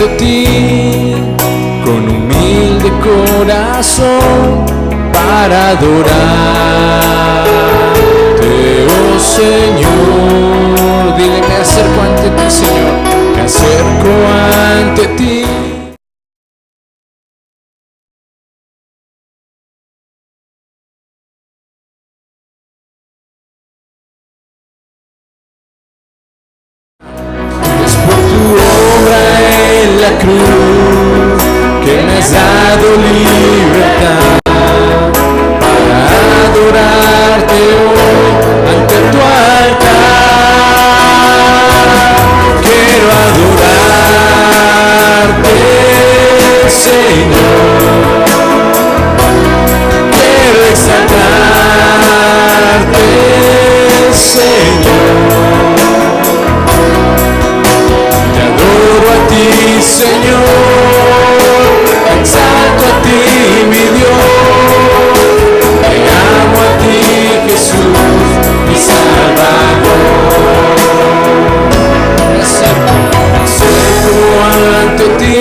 ante ti con humilde corazón para adorarte, oh Señor. Dile, me acerco ante ti, Señor, me acerco ante ti. Es por tu obra en la cruz que me has dado libertad para adorarte hoy ante tu altar. Quiero adorarte, Señor. Quiero exaltarte, Señor. Te adoro a ti, Señor. Te exalto a ti, mi Dios. Te amo a ti, Jesús, mi Salvador. Me acerco ante ti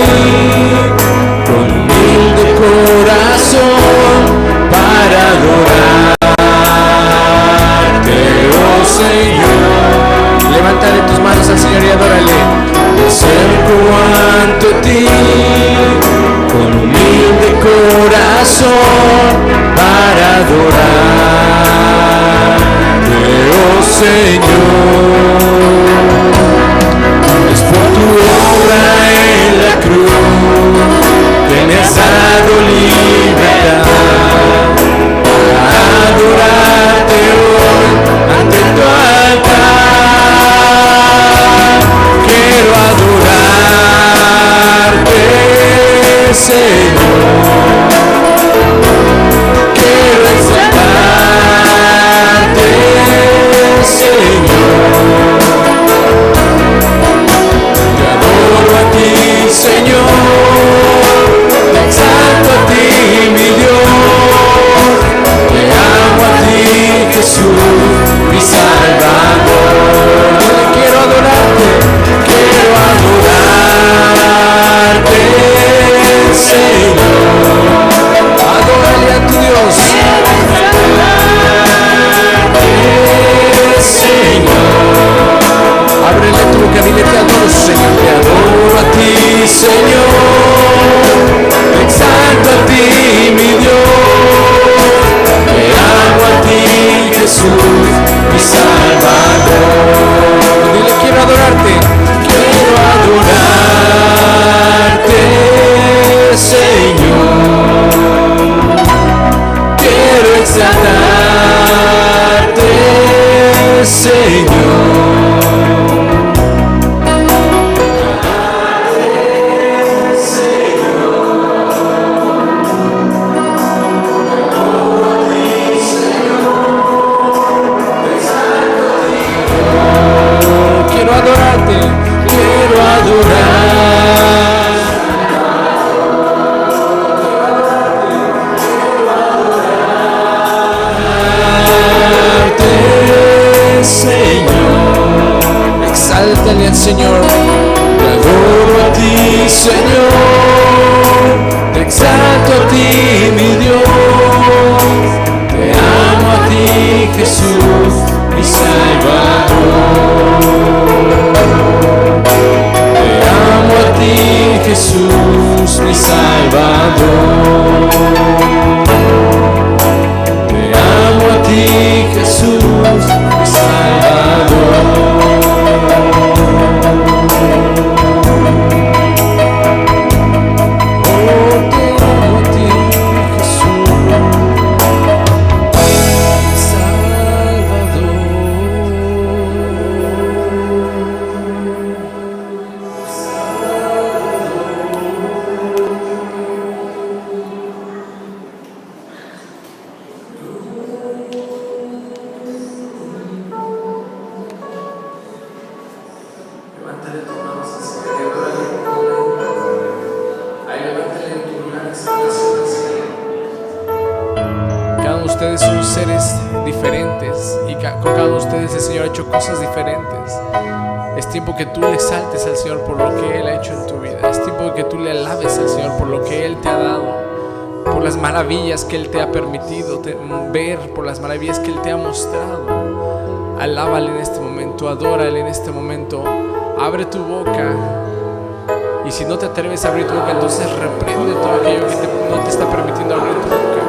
con humilde corazón para adorarte, oh Señor. Levántale tus manos al Señor y adórale. Me acerco ante ti con humilde corazón para adorarte, oh Señor. Es por tu obra en la cruz que me has dado libertad para adorarte hoy ante tu altar. Quiero adorarte, Señor. Quiero exaltarte, Señor. Te adoro a ti, Señor. Te exalto a ti, mi Dios. Te amo a ti, Jesús, mi Salvador. Quiero adorarte, Señor. Adórale a tu Dios. Señor. Ábrele tu boca, dile, te adoro, Señor. Te adoro a ti, Señor. Te exalto a ti, mi Dios. Te amo a ti, Jesús, mi Salvador. Dile, quiero adorarte. Quiero adorarte, Señor. Quiero exaltarte, Señor. Quiero adorarte, quiero adorarte, Señor. Exáltale al Señor. Te adoro a ti, Señor. Te exalto a ti, mi Dios. Te amo a ti, Jesús, mi Salvador. Te amo a ti, Jesús, mi Salvador. Te amo a ti, Jesús, mi Salvador. Ustedes son seres diferentes y con cada uno de ustedes el Señor ha hecho cosas diferentes. Es tiempo que tú le exaltes al Señor por lo que Él ha hecho en tu vida. Es tiempo que tú le alabes al Señor por lo que Él te ha dado, por las maravillas que Él te ha permitido ver, por las maravillas que Él te ha mostrado. Alábale en este momento, adórale en este momento. Abre tu boca. Y si no te atreves a abrir tu boca, entonces reprende todo aquello que no te está permitiendo abrir tu boca.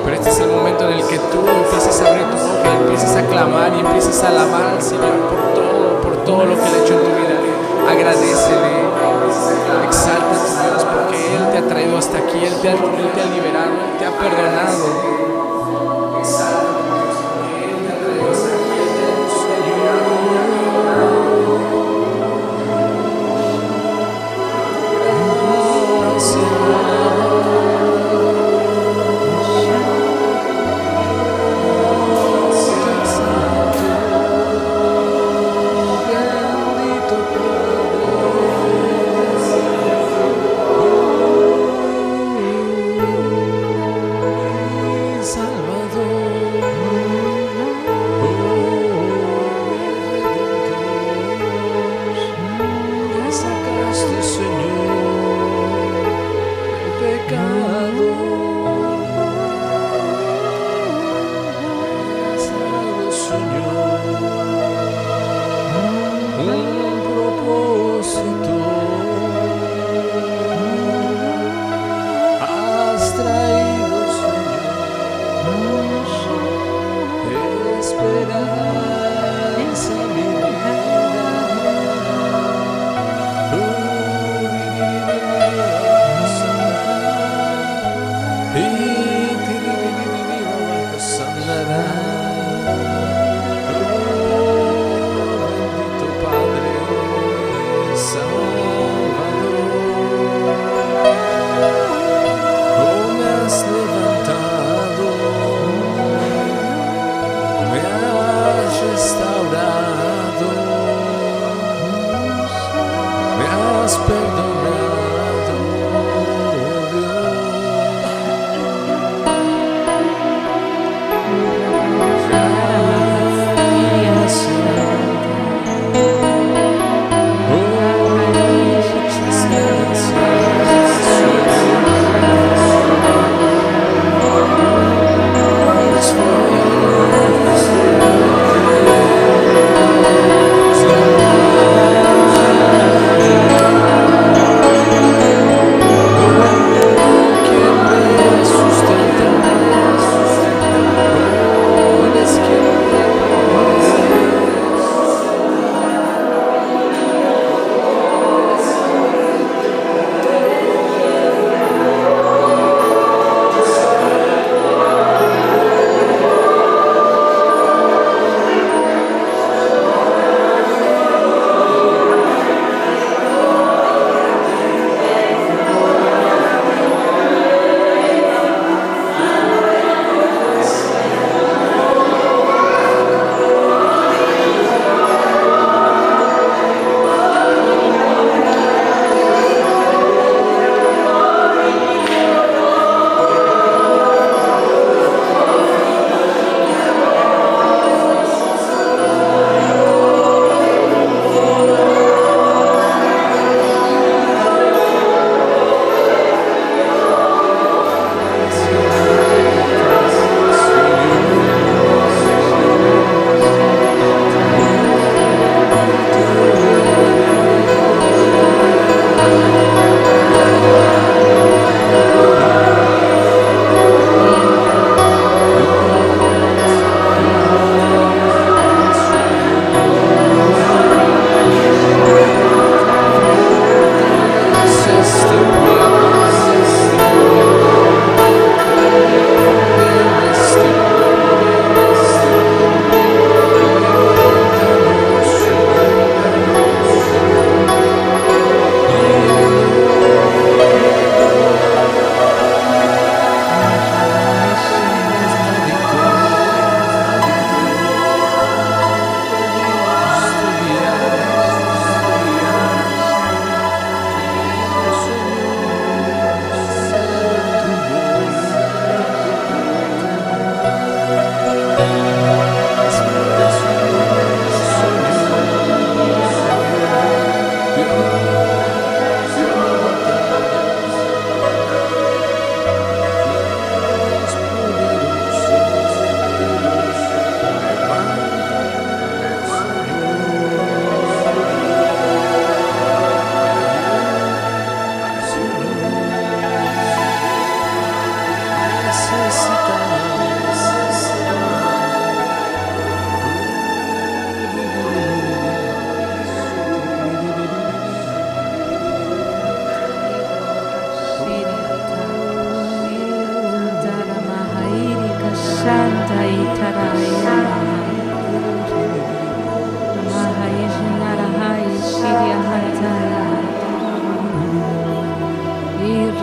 Pero este es el momento en el que tú empiezas a abrir tu boca y empiezas a clamar y empiezas a alabar al Señor por todo lo que Él ha hecho en tu vida. Agradécele, exalta a tu Dios porque Él te ha traído hasta aquí, Él te ha liberado, Él te ha perdonado.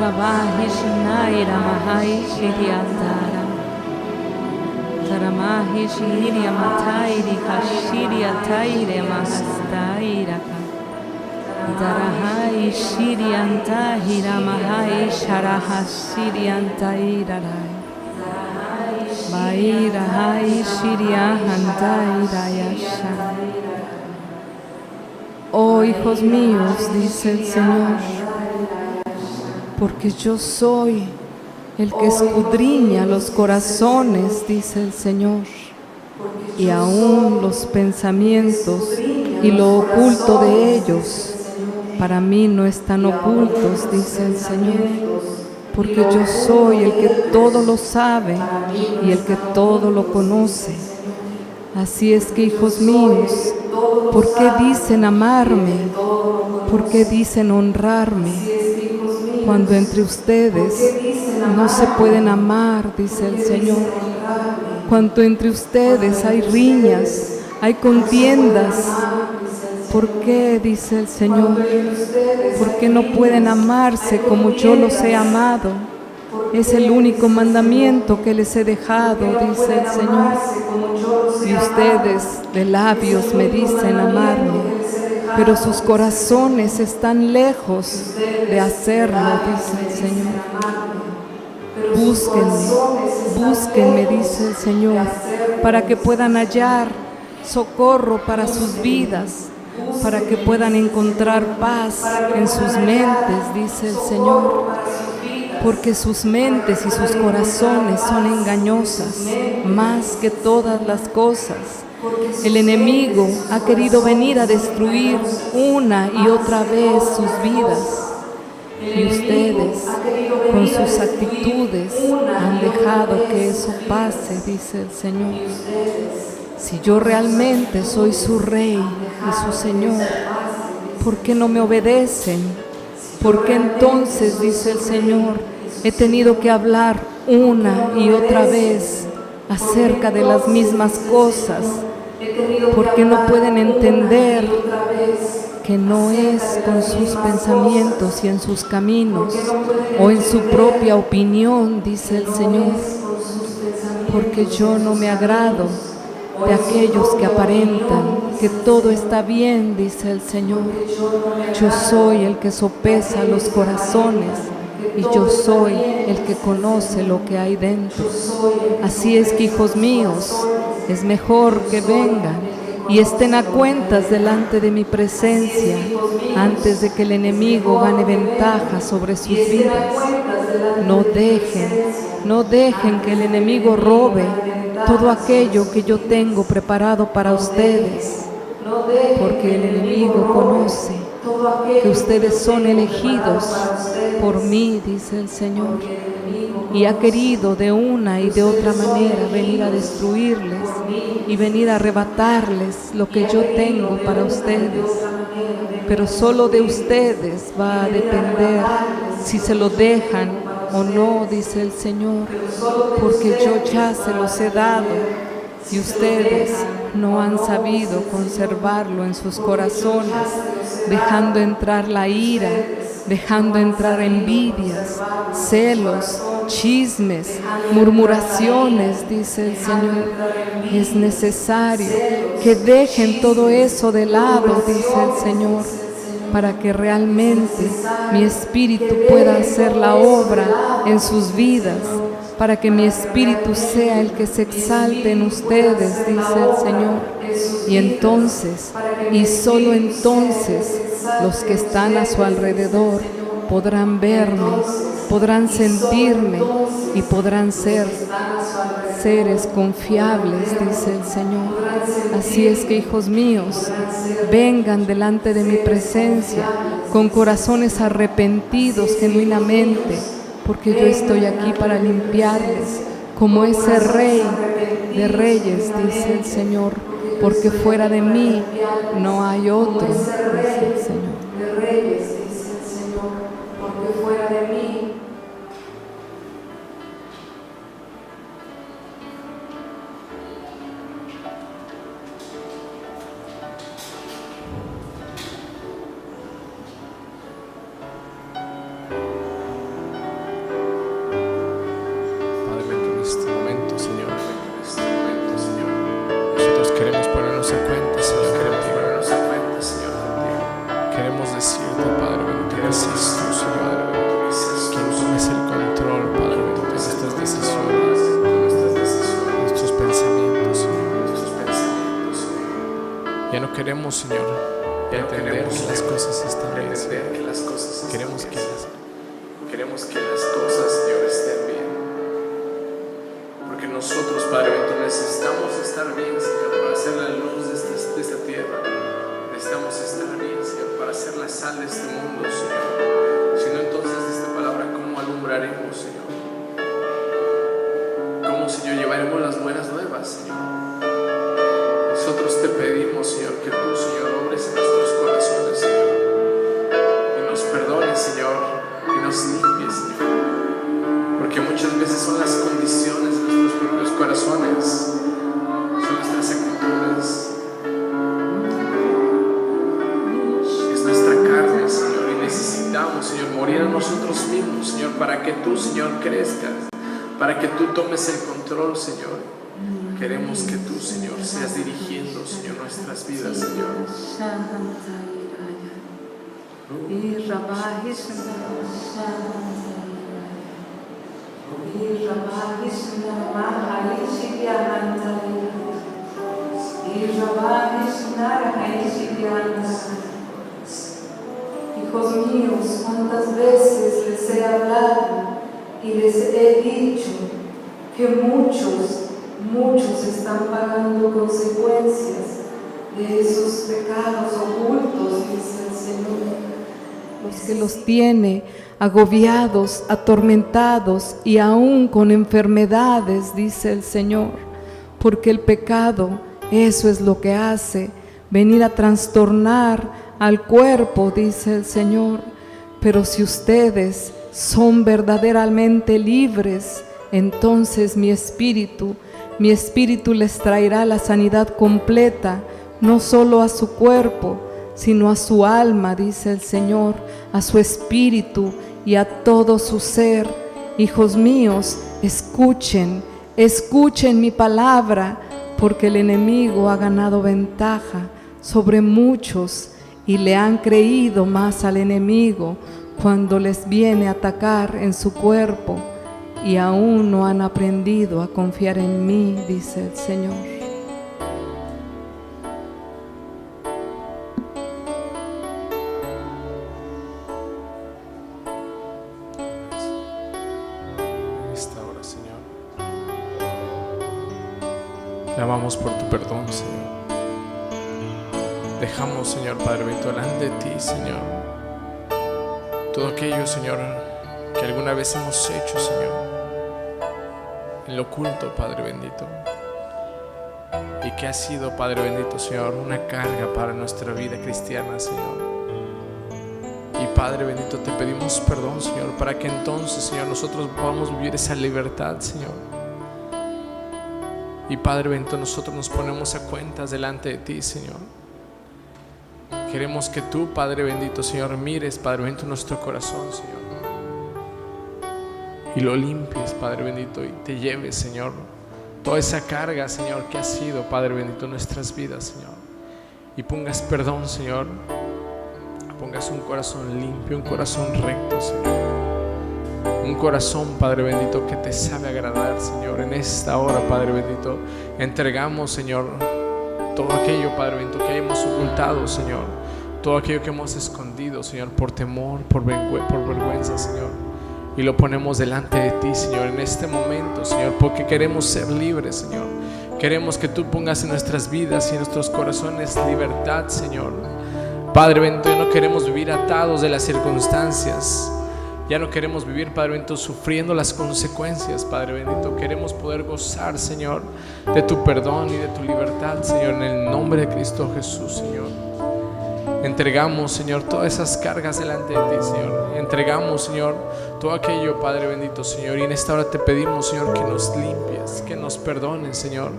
Rabahi Shinaira Mahai Shiriandara Taramahi Shiria Matairi Hashiria Taire Mahastairaka Darahai Shiriantahira Mahai Sharaha Shiriantairai Bairahai Shiriahantairayasha. Oh hijos míos, dice el Señor, porque yo soy el que escudriña los corazones, dice el Señor, y aún los pensamientos y lo oculto de ellos, para mí no están ocultos, dice el Señor, porque yo soy el que todo lo sabe y el que todo lo conoce. Así es que, hijos míos, ¿por qué dicen amarme? ¿Por qué dicen honrarme? Cuando entre ustedes no se pueden amar, dice el Señor. Cuando entre ustedes hay riñas, hay contiendas. ¿Por qué, dice el Señor? ¿Por qué no pueden amarse como yo los he amado? Es el único mandamiento que les he dejado, dice el Señor. Y ustedes de labios me dicen amarme, pero sus corazones están lejos de hacerlo, dice el Señor. Búsquenme, dice el Señor, para que puedan hallar socorro para sus vidas, para que puedan encontrar paz en sus mentes, dice el Señor. Porque sus mentes y sus corazones son engañosas más que todas las cosas. El enemigo ha querido venir a destruir una y otra vez sus vidas. Y ustedes, con sus actitudes, han dejado que eso pase, dice el Señor. Si yo realmente soy su Rey y su Señor, ¿por qué no me obedecen? ¿Por qué entonces, dice el Señor, he tenido que hablar una y otra vez acerca de las mismas cosas? ¿Por qué no pueden entender que no es con sus pensamientos y en sus caminos o en su propia opinión, dice el Señor? Porque yo no me agrado de aquellos que aparentan que todo está bien, dice el Señor. Yo soy el que sopesa los corazones y yo soy el que conoce lo que hay dentro. Así es que, hijos míos, es mejor que vengan y estén a cuentas delante de mi presencia antes de que el enemigo gane ventaja sobre sus vidas. No dejen que el enemigo robe todo aquello que yo tengo preparado para ustedes, porque el enemigo conoce que ustedes son elegidos por mí, dice el Señor, y ha querido de una y de otra manera venir a destruirles y venir a arrebatarles lo que yo tengo para ustedes. Pero solo de ustedes va a depender si se lo dejan o no, dice el Señor, porque yo ya se los he dado y ustedes no han sabido conservarlo en sus corazones, dejando entrar la ira, dejando entrar envidias, celos, chismes, murmuraciones, dice el Señor. Es necesario que dejen todo eso de lado, dice el Señor, para que realmente mi espíritu pueda hacer la obra en sus vidas, para que mi espíritu sea el que se exalte en ustedes, dice el Señor. Y entonces, y solo entonces, los que están a su alrededor podrán verme, podrán sentirme y podrán ser seres confiables, dice el Señor. Así es que, hijos míos, vengan delante de mi presencia con corazones arrepentidos genuinamente, porque yo estoy aquí para limpiarles como ese Rey de Reyes, dice el Señor, porque fuera de mí no hay otro, dice el Señor. entender que las cosas están bien. Queremos que las cosas, Señor, estén bien. Porque nosotros, Padre bendito, necesitamos estar bien, Señor, para ser la luz de esta tierra. Necesitamos estar bien, Señor, para ser la sal de este mundo, Señor. Si no, entonces, esta palabra, ¿cómo alumbraremos, Señor? ¿Cómo, Señor, llevaremos las buenas nuevas, Señor? Nosotros te pedimos, Señor, que tú, Señor, obres en nuestros corazones, Señor, y nos perdones, Señor, y nos limpies, Señor, porque muchas veces son las condiciones de nuestros propios corazones, son nuestras actitudes, es nuestra carne, Señor, y necesitamos, Señor, morir a nosotros mismos, Señor, para que tú, Señor, crezcas, para que tú tomes el control, Señor. Queremos que tú, Señor, seas dirigiendo, Señor, nuestras vidas, Señor. Hijos míos, ¿cuántas veces les he hablado y les he dicho que muchos están pagando consecuencias de esos pecados ocultos, dice el Señor? Los que los tiene agobiados, atormentados y aún con enfermedades, dice el Señor, porque el pecado, eso es lo que hace, venir a trastornar al cuerpo, dice el Señor. Pero si ustedes son verdaderamente libres, entonces mi espíritu les traerá la sanidad completa, no solo a su cuerpo, sino a su alma, dice el Señor, a su espíritu y a todo su ser. Hijos míos, escuchen mi palabra, porque el enemigo ha ganado ventaja sobre muchos y le han creído más al enemigo cuando les viene a atacar en su cuerpo. Y aún no han aprendido a confiar en mí, dice el Señor. En esta hora, Señor, clamamos por tu perdón, Señor. Dejamos, Señor, Padre bendito, delante de ti, Señor, todo aquello, Señor, que alguna vez hemos hecho, Señor, en lo oculto, Padre bendito, y que ha sido, Padre bendito, Señor, una carga para nuestra vida cristiana, Señor. Y Padre bendito, te pedimos perdón, Señor, para que entonces, Señor, nosotros podamos vivir esa libertad, Señor. Y Padre bendito, nosotros nos ponemos a cuentas delante de ti, Señor. Queremos que tú, Padre bendito, Señor, mires, Padre bendito, nuestro corazón, Señor, y lo limpies, Padre bendito, y te lleves, Señor, toda esa carga, Señor, que ha sido, Padre bendito, en nuestras vidas, Señor, y pongas perdón, Señor, pongas un corazón limpio, un corazón recto, Señor, un corazón, Padre bendito, que te sabe agradar, Señor. En esta hora, Padre bendito, entregamos, Señor, todo aquello, Padre bendito, que hemos ocultado, Señor, todo aquello que hemos escondido, Señor, por temor, por vergüenza, Señor, y lo ponemos delante de ti, Señor, en este momento, Señor, porque queremos ser libres, Señor. Queremos que tú pongas en nuestras vidas y en nuestros corazones libertad, Señor. Padre bendito, ya no queremos vivir atados de las circunstancias. Ya no queremos vivir, Padre bendito, sufriendo las consecuencias, Padre bendito. Queremos poder gozar, Señor, de tu perdón y de tu libertad, Señor, en el nombre de Cristo Jesús, Señor. Entregamos, Señor, todas esas cargas delante de ti, Señor. Entregamos, Señor, todo aquello, Padre bendito, Señor. Y en esta hora te pedimos, Señor, que nos limpies, que nos perdones, Señor.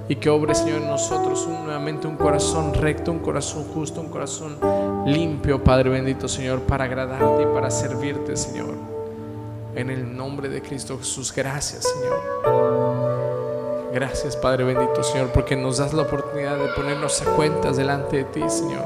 Y que obre, Señor, en nosotros nuevamente un corazón recto, un corazón justo, un corazón limpio, Padre bendito, Señor, para agradarte y para servirte, Señor. En el nombre de Cristo Jesús, gracias, Señor. Gracias, Padre bendito, Señor, porque nos das la oportunidad de ponernos a cuentas delante de ti, Señor.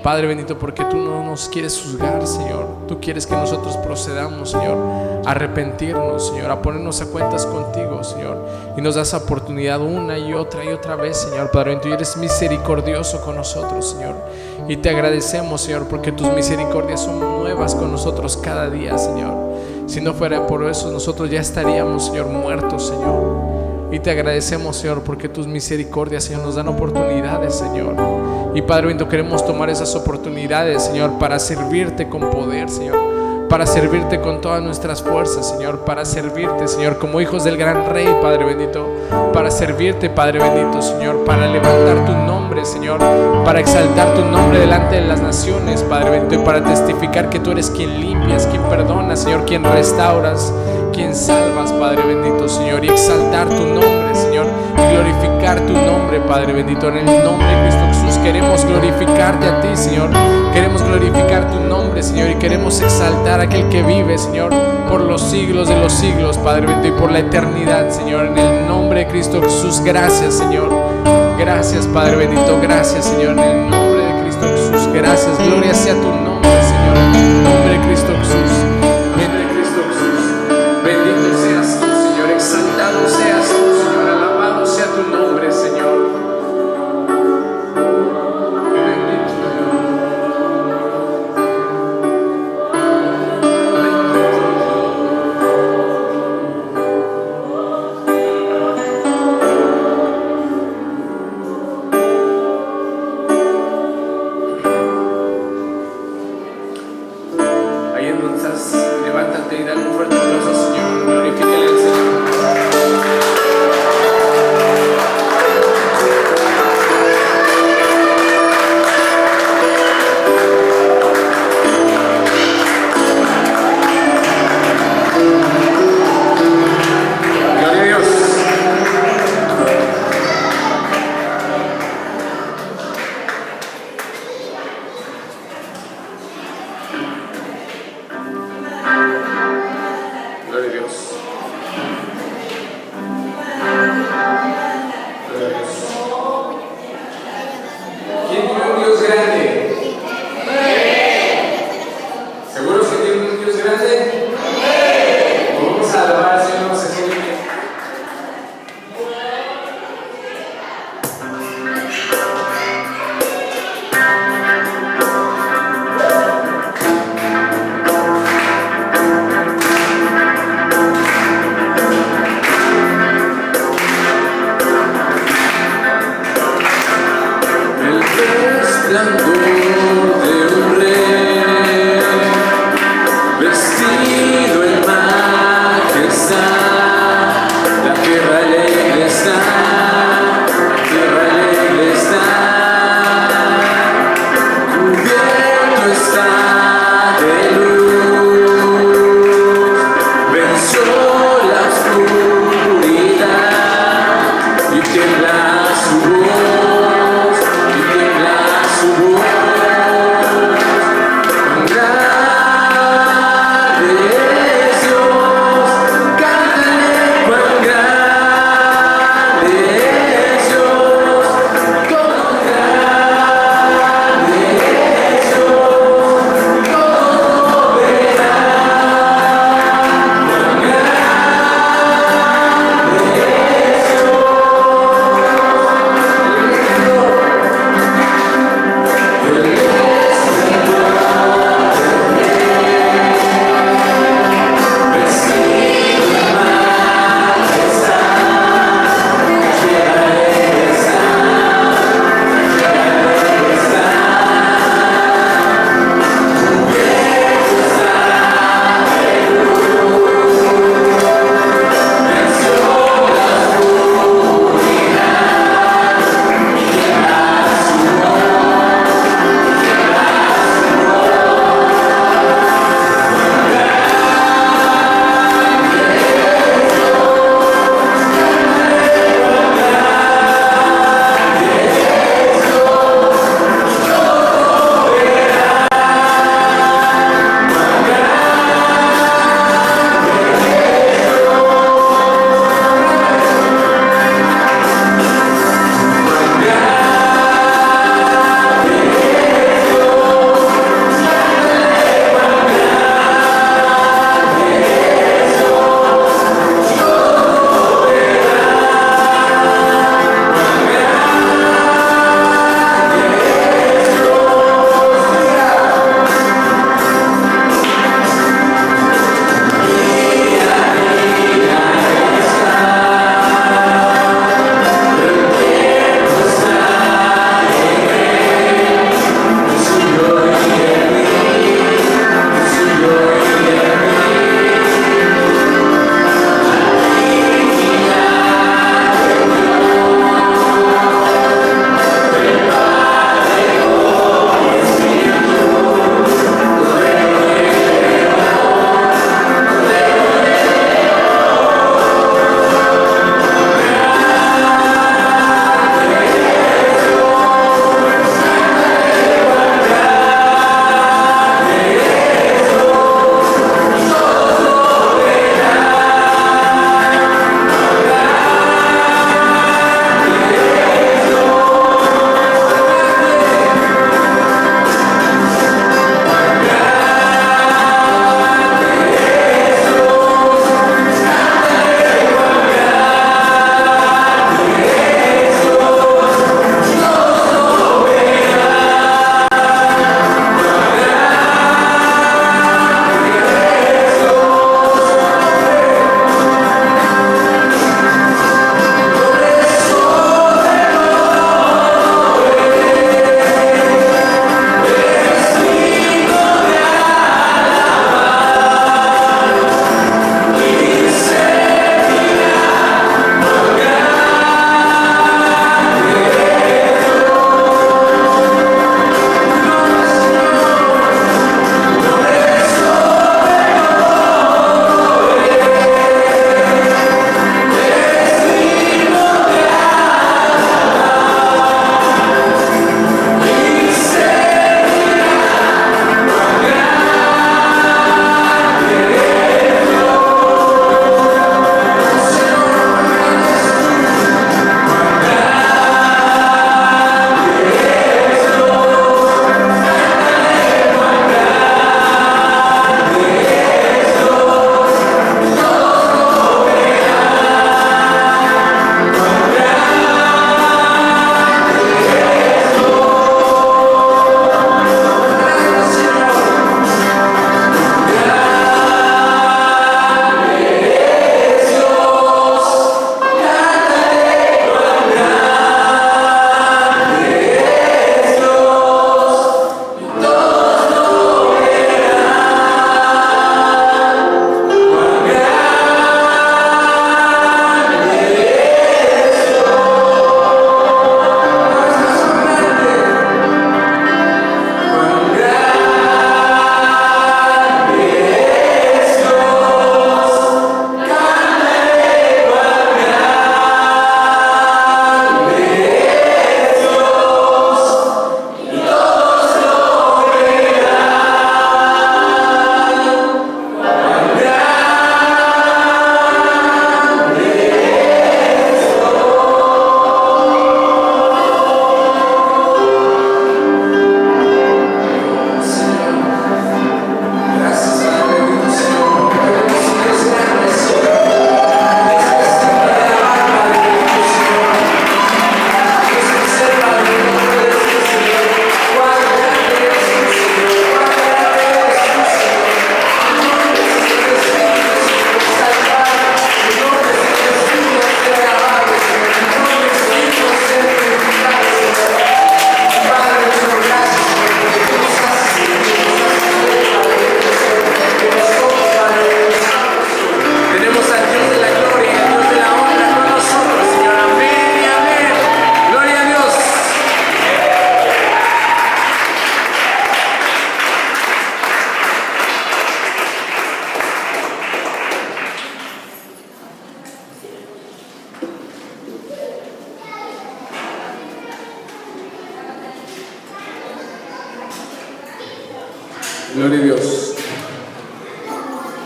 Padre bendito, porque tú no nos quieres juzgar, Señor. Tú quieres que nosotros procedamos, Señor, a arrepentirnos, Señor, a ponernos a cuentas contigo, Señor. Y nos das oportunidad una y otra vez, Señor. Padre bendito, y eres misericordioso con nosotros, Señor. Y te agradecemos, Señor, porque tus misericordias son nuevas con nosotros cada día, Señor. Si no fuera por eso, nosotros ya estaríamos, Señor, muertos, Señor. Y te agradecemos, Señor, porque tus misericordias, Señor, nos dan oportunidades, Señor. Y Padre bendito, queremos tomar esas oportunidades, Señor, para servirte con poder, Señor, para servirte con todas nuestras fuerzas, Señor, para servirte, Señor, como hijos del gran Rey, Padre bendito, para servirte, Padre bendito, Señor, para levantar tu nombre, Señor, para exaltar tu nombre delante de las naciones, Padre bendito, y para testificar que tú eres quien limpias, quien perdonas, Señor, quien restauras, quien salvas, Padre bendito, Señor, y exaltar tu nombre, Señor, y glorificar tu nombre, Padre bendito. En el nombre de Cristo Jesús queremos glorificarte a ti, Señor. Queremos glorificar tu nombre, Señor, y queremos exaltar a aquel que vive, Señor, por los siglos de los siglos, Padre bendito, y por la eternidad, Señor. En el nombre de Cristo Jesús, gracias, Señor. Gracias, Padre bendito, gracias, Señor. En el nombre de Cristo Jesús, gracias. Gloria sea tu nombre, Señor. En el nombre de Cristo Jesús. Bendito seas tú, Señor, exaltado seas tú, Señor, alabado sea tu nombre, Señor. Bendito Dios. Ahí en donde estás, levántate y dale un fuerte aplauso al Señor. Glorifícale al Señor. Gloria a Dios.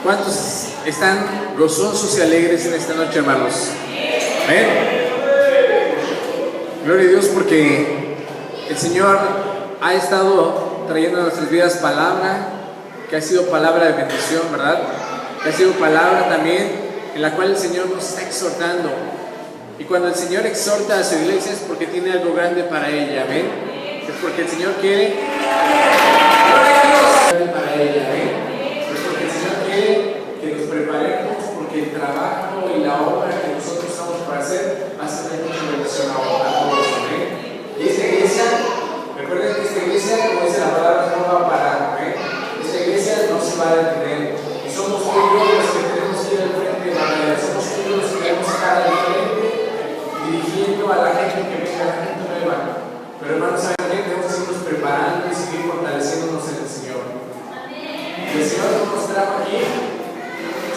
¿Cuántos están gozosos y alegres en esta noche, hermanos? ¿Amén? Gloria a Dios, porque el Señor ha estado trayendo a nuestras vidas palabra, que ha sido palabra de bendición, ¿verdad? Que ha sido palabra también en la cual el Señor nos está exhortando. Y cuando el Señor exhorta a su iglesia es porque tiene algo grande para ella, ¿amén? Es porque el Señor quiere para ella, ¿amén? Es porque el Señor quiere que nos preparemos, porque el trabajo y la obra que nosotros estamos para hacer va a ser de mucha bendición a todos, ¿amén? Y esta iglesia, recuerden que esta iglesia, como dice la palabra, no va a parar, ¿amén? Esta iglesia no se va a detener. Y somos tú y yo los que tenemos que ir al frente de la manera, somos tú y yo los que tenemos que estar al frente, dirigiendo a la gente que venga, a la gente nueva. Pero hermanos, ¿saben qué? Tenemos que seguirnos preparando y seguir fortaleciéndonos en el Señor. Y el Señor no nos trajo aquí,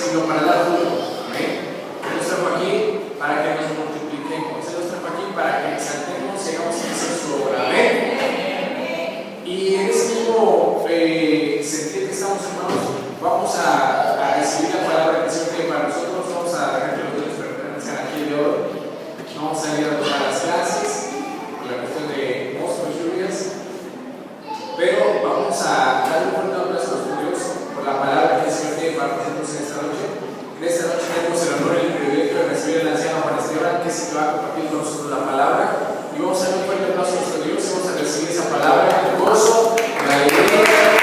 sino para dar fruto. ¿Amén? Él nos trajo aquí para que nos multipliquemos. Él nos trajo aquí para que exaltemos y hagamos crecer su obra. Amén. Y en ese mismo sentir que estamos, hermanos, vamos a recibir la palabra que el Señor tiene para nosotros. Vamos a dejar que los niños permanezcan aquí de hoy. Vamos a ir a tomar las clases por la cuestión de monstruos, lluvias. Pero vamos a dar un fuerte aplauso a los Dios por la palabra que el Señor tiene para nosotros en esta noche. En esta noche tenemos el honor y el privilegio de recibir al anciano Juan Esteban, que se va a compartir con nosotros la palabra. Y vamos a dar un fuerte aplauso a nuestro Dios y vamos a recibir esa palabra con gozo, con alegría.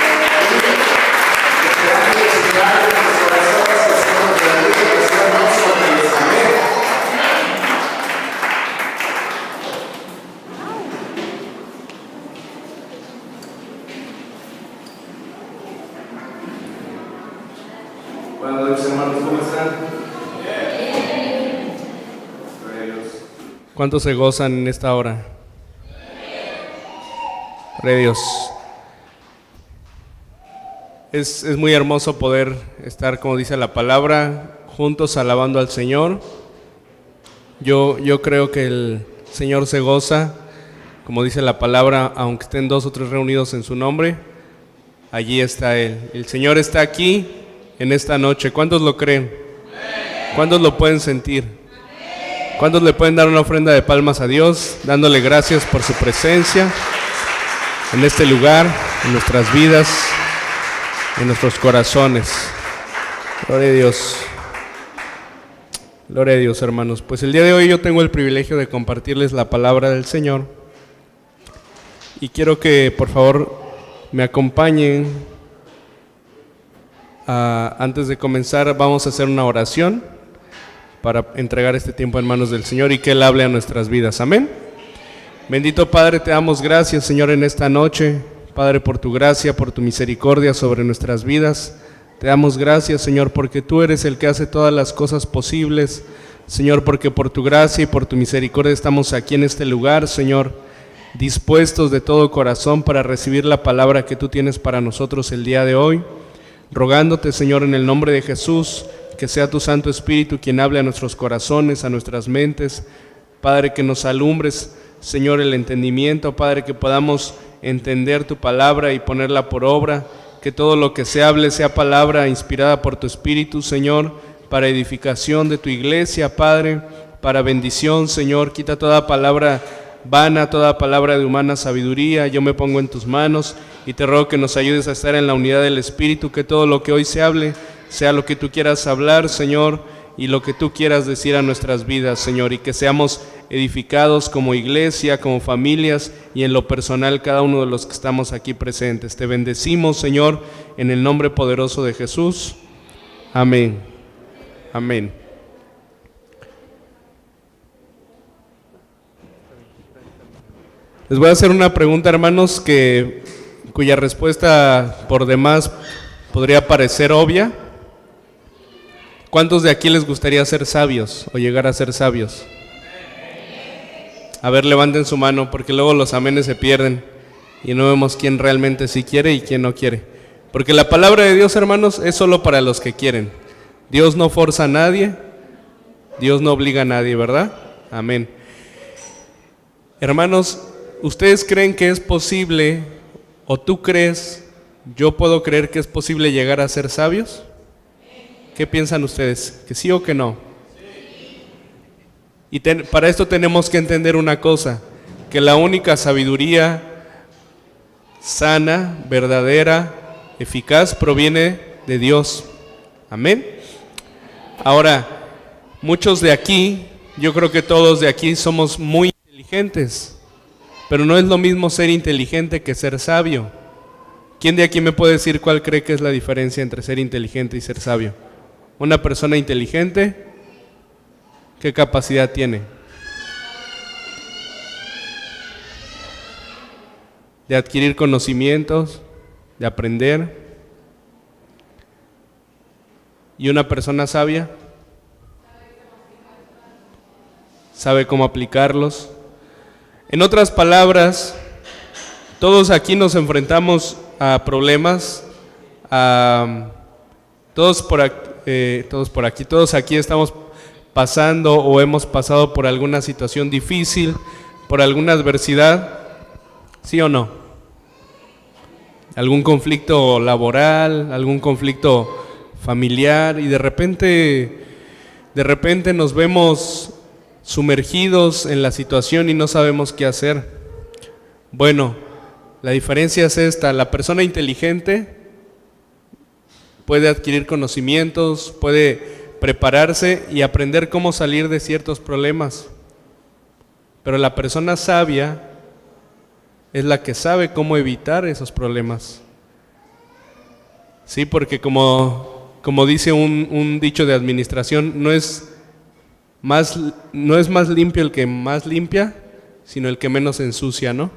Buenas noches, hermanos, ¿cómo están? Gloria a Dios. ¿Cuántos se gozan en esta hora? Gloria a Dios. Es muy hermoso poder estar, como dice la palabra, juntos alabando al Señor. Yo creo que el Señor se goza, como dice la palabra, aunque estén 2 o 3 reunidos en su nombre, allí está Él. El Señor está aquí en esta noche. ¿Cuántos lo creen? ¿Cuántos lo pueden sentir? ¿Cuántos le pueden dar una ofrenda de palmas a Dios, dándole gracias por su presencia en este lugar, en nuestras vidas, en nuestros corazones? Gloria a Dios. Gloria a Dios, hermanos. Pues el día de hoy yo tengo el privilegio de compartirles la palabra del Señor. Y quiero que por favor me acompañen. Antes de comenzar vamos a hacer una oración para entregar este tiempo en manos del Señor y que Él hable a nuestras vidas. Amén. Bendito Padre, te damos gracias, Señor, en esta noche. Padre, por tu gracia, por tu misericordia sobre nuestras vidas. Te damos gracias, Señor, porque tú eres el que hace todas las cosas posibles. Señor, porque por tu gracia y por tu misericordia estamos aquí en este lugar, Señor, dispuestos de todo corazón para recibir la palabra que tú tienes para nosotros el día de hoy. Rogándote, Señor, en el nombre de Jesús, que sea tu Santo Espíritu quien hable a nuestros corazones, a nuestras mentes. Padre, que nos alumbres, Señor, el entendimiento. Padre, que podamos entender tu palabra y ponerla por obra. Que todo lo que se hable sea palabra inspirada por tu Espíritu, Señor, para edificación de tu iglesia, Padre, para bendición, Señor. Quita toda palabra vana, toda palabra de humana sabiduría. Yo me pongo en tus manos y te ruego que nos ayudes a estar en la unidad del Espíritu, que todo lo que hoy se hable sea lo que tú quieras hablar, Señor, y lo que tú quieras decir a nuestras vidas, Señor, y que seamos edificados como iglesia, como familias y en lo personal cada uno de los que estamos aquí presentes. Te bendecimos, Señor, en el nombre poderoso de Jesús. Amén. Amén. Les voy a hacer una pregunta, hermanos, cuya respuesta por demás podría parecer obvia. ¿Cuántos de aquí les gustaría ser sabios o llegar a ser sabios? A ver, levanten su mano, porque luego los amenes se pierden y no vemos quién realmente sí quiere y quién no quiere. Porque la palabra de Dios, hermanos, es solo para los que quieren. Dios no forza a nadie, Dios no obliga a nadie, ¿verdad? Amén. Hermanos, ¿ustedes creen que es posible, o tú crees, yo puedo creer que es posible llegar a ser sabios? ¿Qué piensan ustedes? ¿Que sí o que no? Y para esto tenemos que entender una cosa, que la única sabiduría sana, verdadera, eficaz proviene de Dios. Amén. Ahora, muchos de aquí, yo creo que todos de aquí somos muy inteligentes, pero no es lo mismo ser inteligente que ser sabio. ¿Quién de aquí me puede decir cuál cree que es la diferencia entre ser inteligente y ser sabio? Una persona inteligente, ¿qué capacidad tiene? De adquirir conocimientos, de aprender. ¿Y una persona sabia? Sabe cómo aplicarlos. En otras palabras, todos aquí nos enfrentamos a problemas, todos aquí estamos pasando o hemos pasado por alguna situación difícil, por alguna adversidad, ¿sí o no? Algún conflicto laboral, algún conflicto familiar, y de repente nos vemos sumergidos en la situación y no sabemos qué hacer. Bueno, la diferencia es esta: la persona inteligente puede adquirir conocimientos, puede prepararse y aprender cómo salir de ciertos problemas. Pero la persona sabia es la que sabe cómo evitar esos problemas. Sí, porque como dice un dicho de administración, no es más limpio el que más limpia, sino el que menos ensucia, ¿no?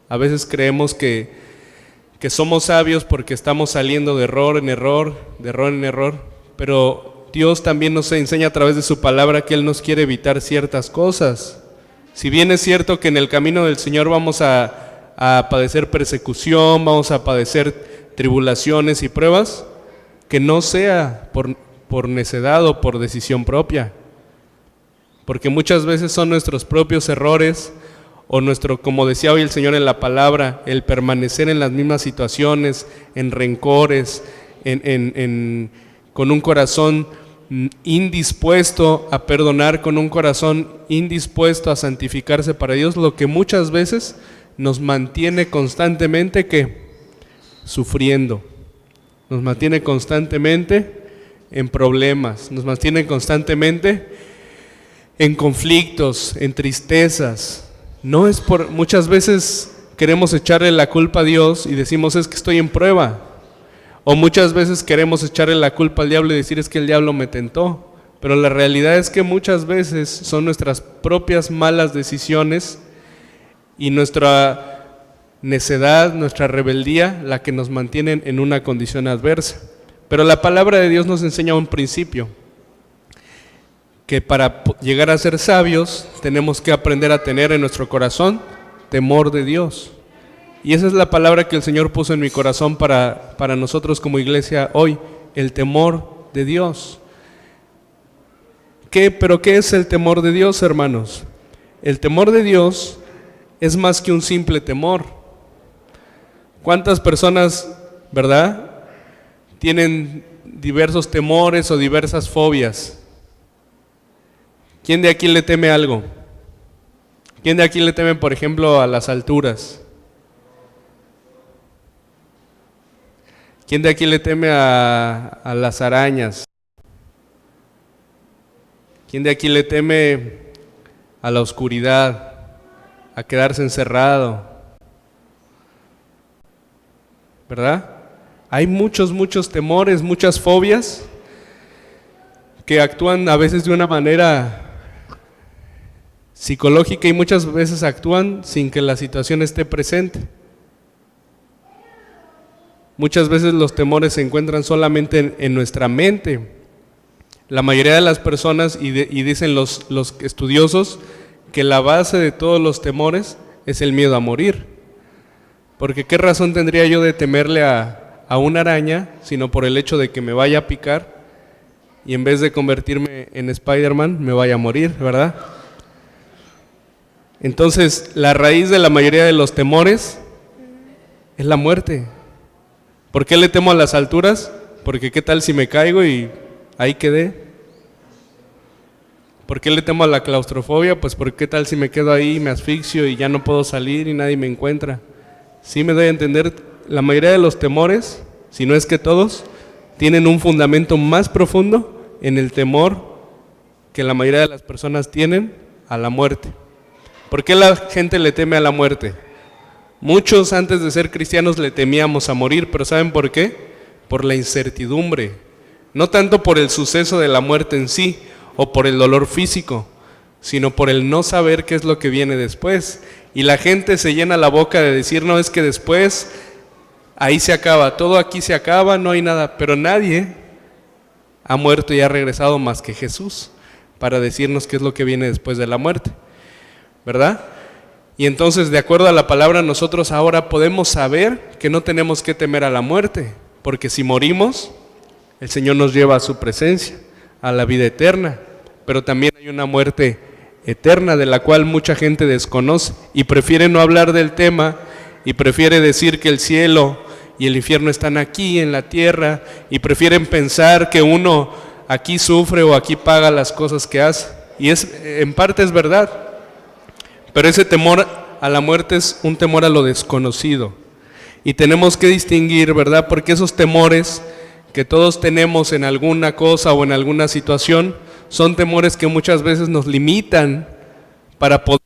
A veces creemos que somos sabios porque estamos saliendo de error en error, pero Dios también nos enseña a través de su palabra que Él nos quiere evitar ciertas cosas. Si bien es cierto que en el camino del Señor vamos a padecer persecución, vamos a padecer tribulaciones y pruebas, que no sea por necedad o por decisión propia, porque muchas veces son nuestros propios errores o como decía hoy el Señor en la palabra, el permanecer en las mismas situaciones, en rencores, con un corazón indispuesto a perdonar, con un corazón indispuesto a santificarse para Dios, lo que muchas veces nos mantiene constantemente sufriendo, nos mantiene constantemente en problemas, nos mantiene constantemente en conflictos, en tristezas. Muchas veces queremos echarle la culpa a Dios y decimos es que estoy en prueba, o muchas veces queremos echarle la culpa al diablo y decir es que el diablo me tentó, pero la realidad es que muchas veces son nuestras propias malas decisiones y nuestra necedad, nuestra rebeldía, la que nos mantienen en una condición adversa. Pero la palabra de Dios nos enseña un principio, que para llegar a ser sabios tenemos que aprender a tener en nuestro corazón temor de Dios. Y esa es la palabra que el Señor puso en mi corazón para nosotros como iglesia hoy, el temor de Dios. ¿Pero qué es el temor de Dios, hermanos? El temor de Dios es más que un simple temor. ¿Cuántas personas, verdad, tienen diversos temores o diversas fobias? ¿Quién de aquí le teme algo? ¿Quién de aquí le teme, por ejemplo, a las alturas? ¿Quién de aquí le teme a las arañas? ¿Quién de aquí le teme a la oscuridad, a quedarse encerrado? ¿Verdad? Hay muchos temores, muchas fobias que actúan a veces de una manera psicológica y muchas veces actúan sin que la situación esté presente. Muchas veces los temores se encuentran solamente en nuestra mente. La mayoría de las personas, y dicen los estudiosos, que la base de todos los temores es el miedo a morir. Porque ¿qué razón tendría yo de temerle a una araña, sino por el hecho de que me vaya a picar y en vez de convertirme en Spider-Man me vaya a morir, ¿verdad? Entonces, la raíz de la mayoría de los temores es la muerte. ¿Por qué le temo a las alturas? Porque qué tal si me caigo y ahí quedé. ¿Por qué le temo a la claustrofobia? Pues porque qué tal si me quedo ahí, me asfixio y ya no puedo salir y nadie me encuentra. Sí me doy a entender, la mayoría de los temores, si no es que todos, tienen un fundamento más profundo en el temor que la mayoría de las personas tienen a la muerte. ¿Por qué la gente le teme a la muerte? Muchos antes de ser cristianos le temíamos a morir, pero ¿saben por qué? Por la incertidumbre, no tanto por el suceso de la muerte en sí o por el dolor físico, sino por el no saber qué es lo que viene después. Y la gente se llena la boca de decir, no, es que después ahí se acaba, todo aquí se acaba, no hay nada, pero nadie ha muerto y ha regresado más que Jesús para decirnos qué es lo que viene después de la muerte, ¿verdad? Y entonces, de acuerdo a la palabra, nosotros ahora podemos saber que no tenemos que temer a la muerte, porque si morimos, el Señor nos lleva a su presencia, a la vida eterna, pero también hay una muerte eterna de la cual mucha gente desconoce y prefiere no hablar del tema y prefiere decir que el cielo y el infierno están aquí en la tierra y prefieren pensar que uno aquí sufre o aquí paga las cosas que hace. Y en parte es verdad, pero ese temor a la muerte es un temor a lo desconocido. Y tenemos que distinguir, ¿verdad? Porque esos temores que todos tenemos en alguna cosa o en alguna situación son temores que muchas veces nos limitan para poder.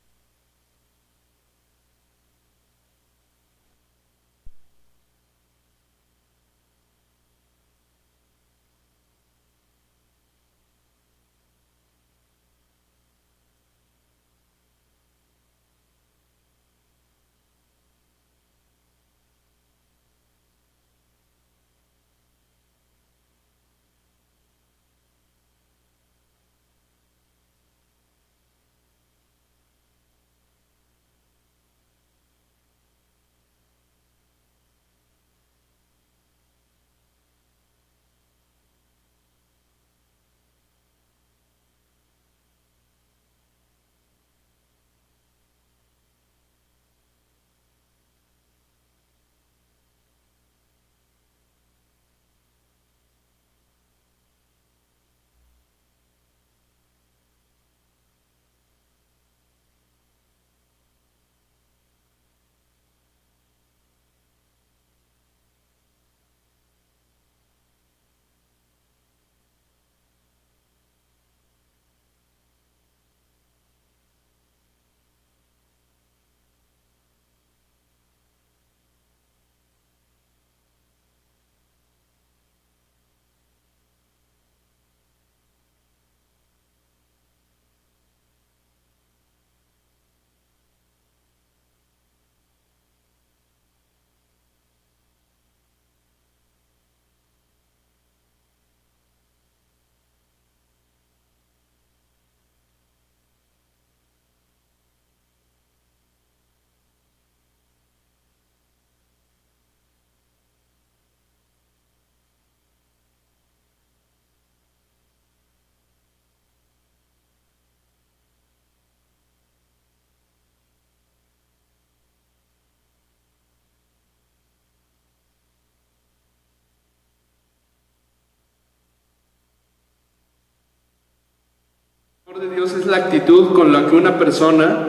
El amor de Dios es la actitud con la que una persona,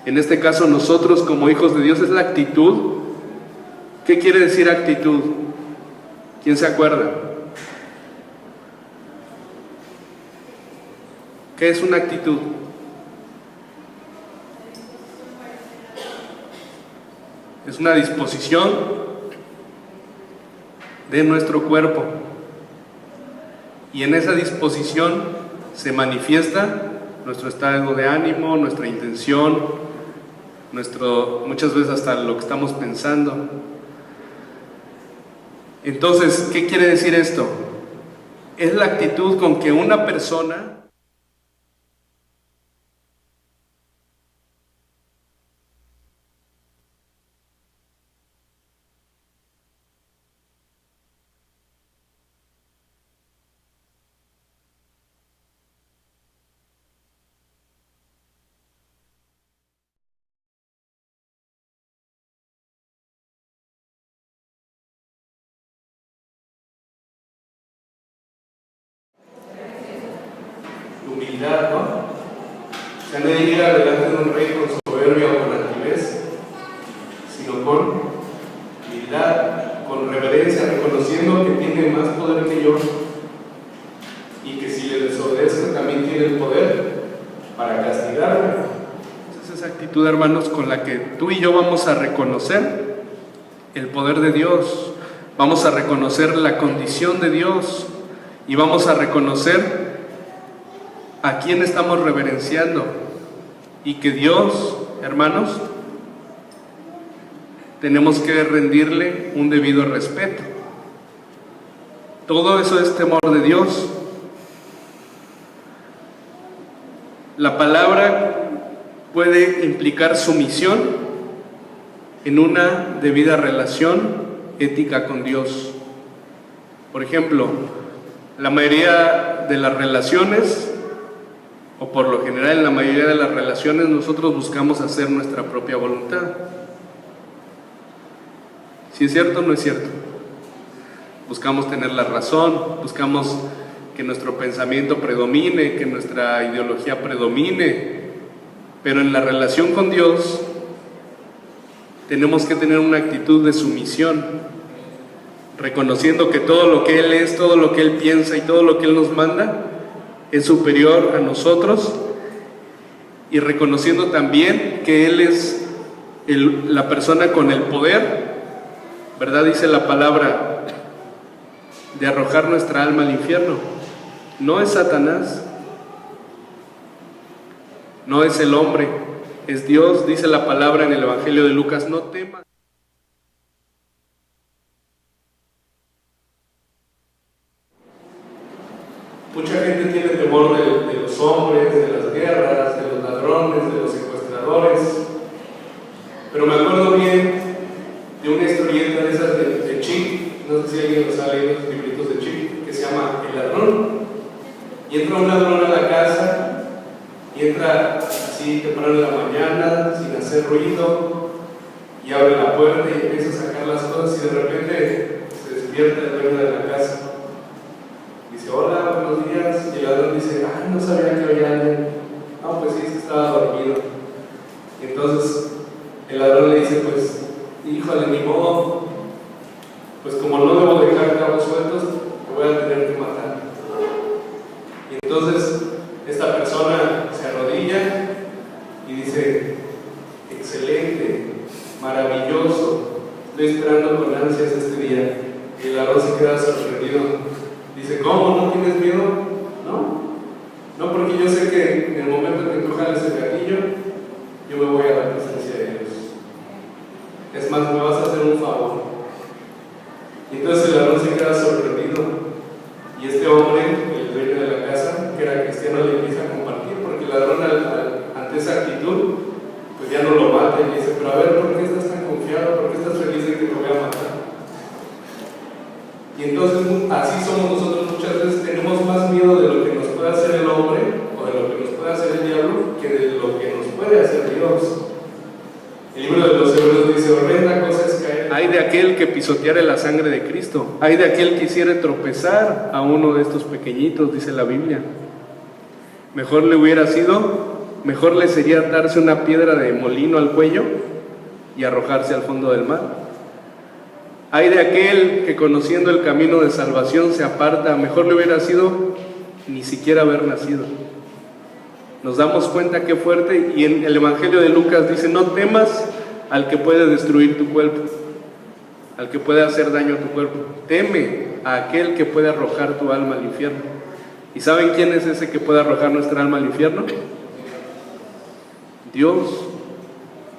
en este caso nosotros como hijos de Dios, es la actitud. ¿Qué quiere decir actitud? ¿Quién se acuerda? ¿Qué es una actitud? Es una disposición de nuestro cuerpo. Y en esa disposición se manifiesta nuestro estado de ánimo, nuestra intención, muchas veces hasta lo que estamos pensando. Entonces, ¿qué quiere decir esto? Es la actitud con que una persona humildad, ¿no? O sea, no de ir adelante de un rey con soberbia o con altivez, sino con humildad, con reverencia, reconociendo que tiene más poder que yo y que si le desobedezco también tiene el poder para castigarme. Esa es esa actitud, hermanos, con la que tú y yo vamos a reconocer el poder de Dios, vamos a reconocer la condición de Dios y vamos a reconocer a quién estamos reverenciando y que Dios, hermanos, tenemos que rendirle un debido respeto. Todo eso es temor de Dios. La palabra puede implicar sumisión en una debida relación ética con Dios. Por ejemplo, la mayoría de las relaciones, o por lo general en la mayoría de las relaciones, nosotros buscamos hacer nuestra propia voluntad. ¿Sí es cierto o no es cierto? Buscamos tener la razón, buscamos que nuestro pensamiento predomine, que nuestra ideología predomine, pero en la relación con Dios tenemos que tener una actitud de sumisión, reconociendo que todo lo que Él es, todo lo que Él piensa y todo lo que Él nos manda es superior a nosotros, y reconociendo también que Él es la persona con el poder, ¿verdad? Dice la palabra, de arrojar nuestra alma al infierno. No es Satanás, no es el hombre, es Dios. Dice la palabra en el Evangelio de Lucas, no temas. Mucha gente tiene temor de los hombres, de las guerras, de los ladrones, de los secuestradores, pero me acuerdo bien de una historieta de esas de Chick, no sé si alguien los ha leído, los libritos de Chick, que se llama El Ladrón. Y entra un ladrón a la casa, y entra así temprano en la mañana, sin hacer ruido, y abre la puerta y empieza a sacar las cosas, y de repente se despierta el dueño de la casa. Dice, hola, buenos días, y el ladrón dice, ay, no sabía que había alguien. No, pues sí, es que estaba dormido. Y entonces el ladrón le dice, pues, híjole, ni modo, pues como no debo dejar cabos sueltos, te voy a tener que matar. Y entonces esta persona se arrodilla y dice, excelente, maravilloso, estoy esperando con ansias este día. Y el ladrón se queda sorprendido. Dice, ¿cómo? ¿No tienes miedo? No, porque yo sé que en el momento en que tú jales el gatillo, yo me voy a la presencia de Dios. Es más, me vas a hacer un favor. Y entonces el ladrón se queda sorprendido. Y este hombre, el dueño de la casa, que era cristiano, le empieza a compartir, porque el ladrón ante esa actitud, pues ya no lo mata y dice, pero a ver, ¿por qué estás tan confiado? ¿Por qué estás feliz de que te voy a matar? Y entonces así somos nosotros muchas veces, tenemos más miedo de lo que nos puede hacer el hombre o de lo que nos puede hacer el diablo que de lo que nos puede hacer Dios. El libro de los Hebreos dice, horrenda cosa es caer. Hay de aquel que pisoteare la sangre de Cristo, hay de aquel que hiciera tropezar a uno de estos pequeñitos, dice la Biblia. Mejor le sería atarse una piedra de molino al cuello y arrojarse al fondo del mar. Hay de aquel que conociendo el camino de salvación se aparta, mejor le hubiera sido ni siquiera haber nacido. Nos damos cuenta qué fuerte, y en el Evangelio de Lucas dice, no temas al que puede destruir tu cuerpo, al que puede hacer daño a tu cuerpo, teme a aquel que puede arrojar tu alma al infierno. ¿Y saben quién es ese que puede arrojar nuestra alma al infierno? Dios.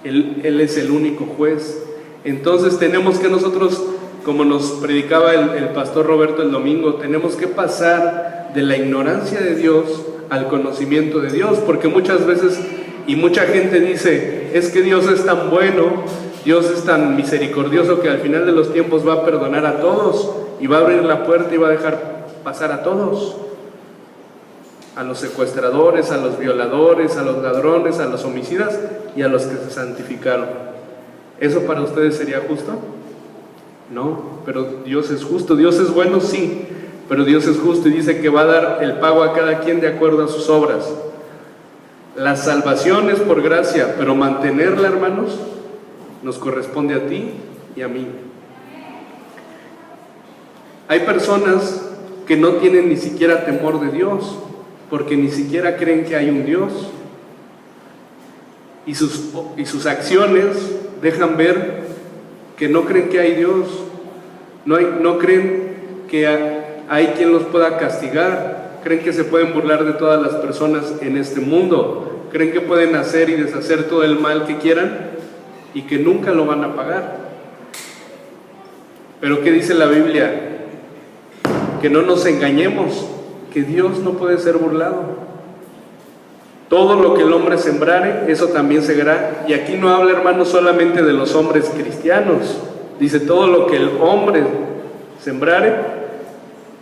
Él es el único juez. Entonces tenemos que nosotros, como nos predicaba el pastor Roberto el domingo, tenemos que pasar de la ignorancia de Dios al conocimiento de Dios, porque muchas veces, y mucha gente dice, es que Dios es tan bueno, Dios es tan misericordioso que al final de los tiempos va a perdonar a todos, y va a abrir la puerta y va a dejar pasar a todos, a los secuestradores, a los violadores, a los ladrones, a los homicidas y a los que se santificaron. ¿Eso para ustedes sería justo? No, pero Dios es justo, Dios es bueno, sí, pero Dios es justo y dice que va a dar el pago a cada quien de acuerdo a sus obras. La salvación es por gracia, pero mantenerla, hermanos, nos corresponde a ti y a mí. Hay personas que no tienen ni siquiera temor de Dios, porque ni siquiera creen que hay un Dios. Y sus acciones dejan ver que no creen que hay Dios, no creen que hay quien los pueda castigar, creen que se pueden burlar de todas las personas en este mundo, creen que pueden hacer y deshacer todo el mal que quieran y que nunca lo van a pagar. Pero ¿qué dice la Biblia? Que no nos engañemos, que Dios no puede ser burlado. Todo lo que el hombre sembrare, eso también segará. Y aquí no habla, hermanos, solamente de los hombres cristianos. Dice, todo lo que el hombre sembrare,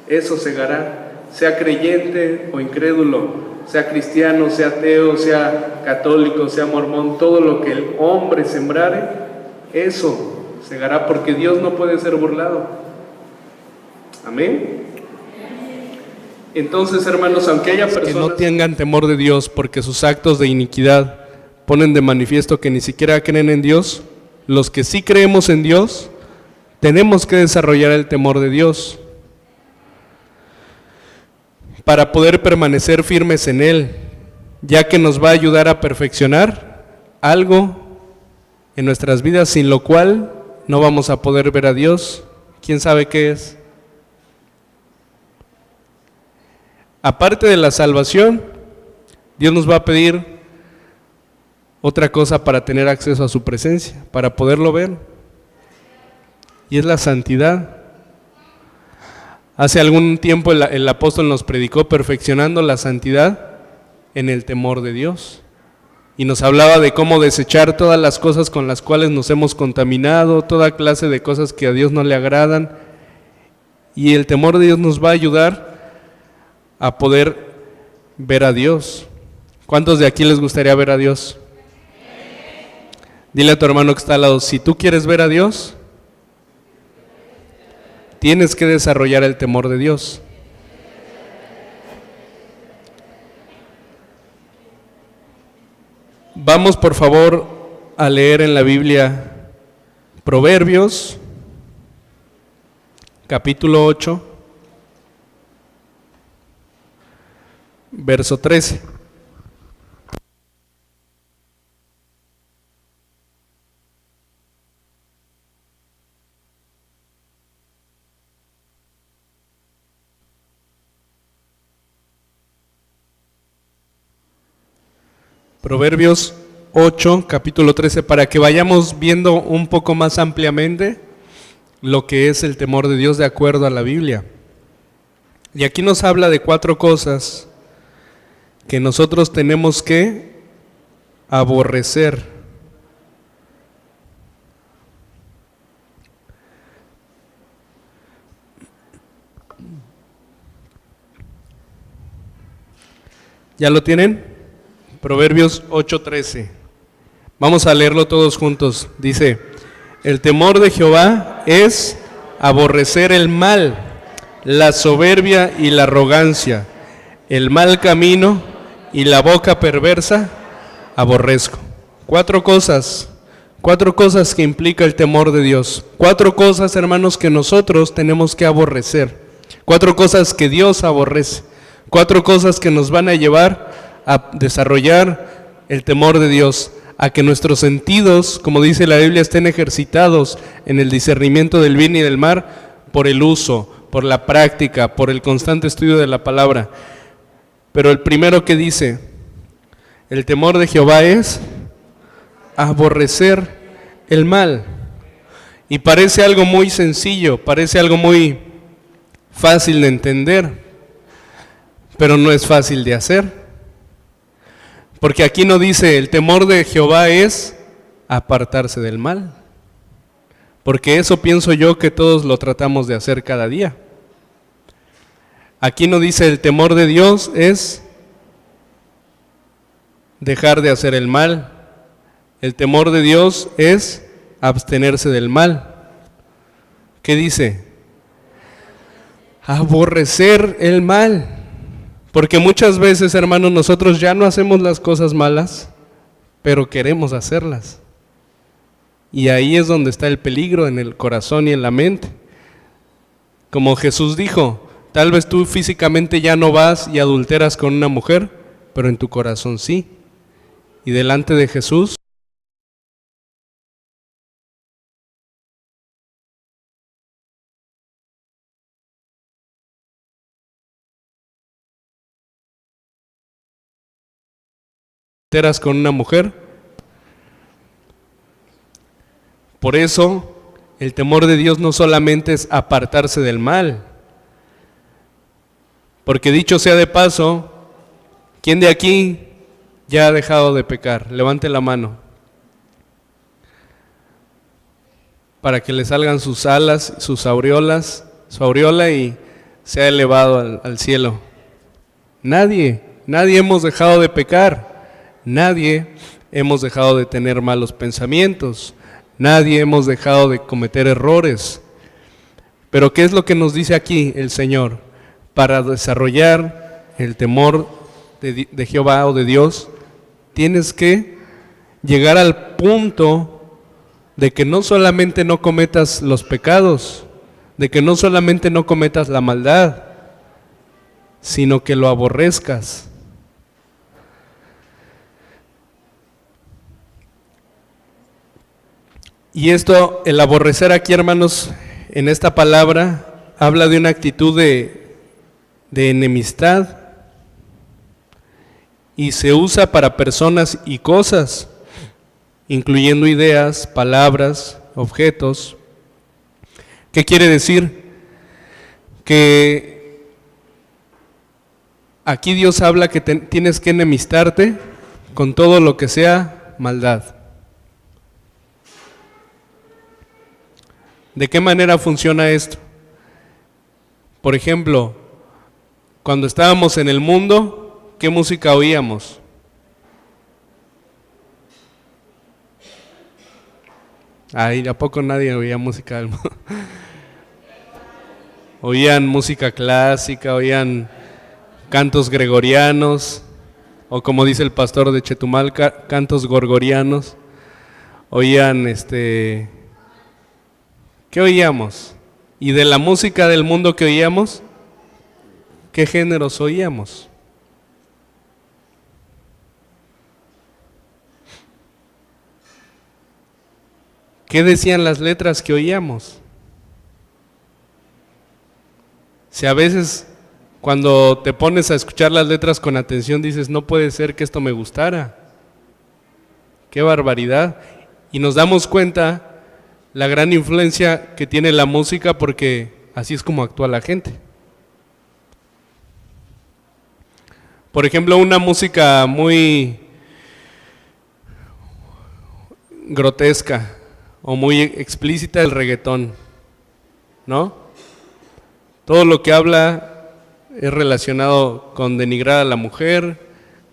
eso segará. Sea creyente o incrédulo, sea cristiano, sea ateo, sea católico, sea mormón, todo lo que el hombre sembrare, eso segará, porque Dios no puede ser burlado. Amén. Entonces, hermanos, aunque haya personas que no tengan temor de Dios porque sus actos de iniquidad ponen de manifiesto que ni siquiera creen en Dios, los que sí creemos en Dios, tenemos que desarrollar el temor de Dios para poder permanecer firmes en Él, ya que nos va a ayudar a perfeccionar algo en nuestras vidas, sin lo cual no vamos a poder ver a Dios. ¿Quién sabe qué es? Aparte de la salvación, Dios nos va a pedir otra cosa para tener acceso a su presencia, para poderlo ver, y es la santidad. Hace algún tiempo el apóstol nos predicó perfeccionando la santidad en el temor de Dios, y nos hablaba de cómo desechar todas las cosas con las cuales nos hemos contaminado, toda clase de cosas que a Dios no le agradan, y el temor de Dios nos va a ayudar a poder ver a Dios. ¿Cuántos de aquí les gustaría ver a Dios? Dile a tu hermano que está al lado, si tú quieres ver a Dios, tienes que desarrollar el temor de Dios. Vamos por favor a leer en la Biblia Proverbios, capítulo 8, verso 13. Proverbios 8, capítulo 13, para que vayamos viendo un poco más ampliamente lo que es el temor de Dios de acuerdo a la Biblia. Y aquí nos habla de 4 cosas que nosotros tenemos que aborrecer. ¿Ya lo tienen? Proverbios 8:13. Vamos a leerlo todos juntos. Dice, el temor de Jehová es aborrecer el mal, la soberbia y la arrogancia, el mal camino y la boca perversa aborrezco. 4 cosas que implica el temor de Dios. 4 cosas, hermanos, que nosotros tenemos que aborrecer. 4 cosas que Dios aborrece. 4 cosas que nos van a llevar a desarrollar el temor de Dios, a que nuestros sentidos, como dice la Biblia, estén ejercitados en el discernimiento del bien y del mal por el uso, por la práctica, por el constante estudio de la palabra. Pero el primero que dice, el temor de Jehová es aborrecer el mal. Y parece algo muy sencillo, parece algo muy fácil de entender, pero no es fácil de hacer. Porque aquí no dice, el temor de Jehová es apartarse del mal. Porque eso pienso yo que todos lo tratamos de hacer cada día. Aquí no dice, el temor de Dios es dejar de hacer el mal. El temor de Dios es abstenerse del mal. ¿Qué dice? aborrecer el mal. Porque muchas veces, hermanos, nosotros ya no hacemos las cosas malas, pero queremos hacerlas. Y ahí es donde está el peligro, en el corazón y en la mente. Como Jesús dijo, tal vez tú físicamente ya no vas y adulteras con una mujer, pero en tu corazón sí. Y delante de Jesús, adulteras con una mujer. Por eso, el temor de Dios no solamente es apartarse del mal, porque dicho sea de paso, ¿quién de aquí ya ha dejado de pecar? Levante la mano, para que le salgan sus alas, sus aureolas, su aureola y sea elevado al cielo. Nadie hemos dejado de pecar, nadie hemos dejado de tener malos pensamientos, nadie hemos dejado de cometer errores. Pero ¿qué es lo que nos dice aquí el Señor? Para desarrollar el temor de Jehová o de Dios, tienes que llegar al punto de que no solamente no cometas los pecados, de que no solamente no cometas la maldad, sino que lo aborrezcas. Y esto, el aborrecer aquí, hermanos, en esta palabra, habla de una actitud de enemistad, y se usa para personas y cosas, incluyendo ideas, palabras, objetos. ¿Qué quiere decir? Que aquí Dios habla que tienes que enemistarte con todo lo que sea maldad. ¿De qué manera funciona esto? Por ejemplo, cuando estábamos en el mundo, ¿qué música oíamos? Ay, ¿a poco nadie oía música del mundo? Oían música clásica, oían cantos gregorianos, o como dice el pastor de Chetumal, cantos gorgorianos. Oían, ¿qué oíamos? Y de la música del mundo que oíamos, ¿qué géneros oíamos? ¿Qué decían las letras que oíamos? Si a veces cuando te pones a escuchar las letras con atención dices, no puede ser que esto me gustara. ¡Qué barbaridad! Y nos damos cuenta la gran influencia que tiene la música, porque así es como actúa la gente. Por ejemplo, una música muy grotesca o muy explícita, el reggaetón, ¿no? Todo lo que habla es relacionado con denigrar a la mujer,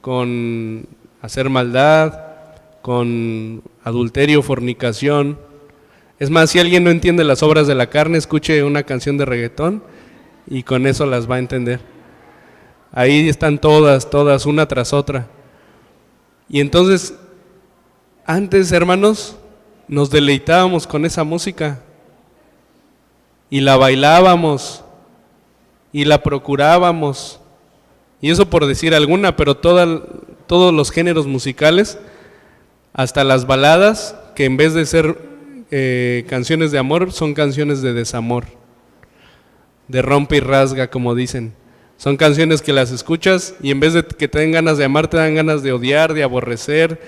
con hacer maldad, con adulterio, fornicación. Es más, si alguien no entiende las obras de la carne, escuche una canción de reggaetón y con eso las va a entender. Ahí están todas, una tras otra. Y entonces, antes, hermanos, nos deleitábamos con esa música y la bailábamos y la procurábamos, y eso por decir alguna, pero todos los géneros musicales, hasta las baladas, que en vez de ser canciones de amor, son canciones de desamor, de rompe y rasga, como dicen. Son canciones que las escuchas y en vez de que te den ganas de amar, te dan ganas de odiar, de aborrecer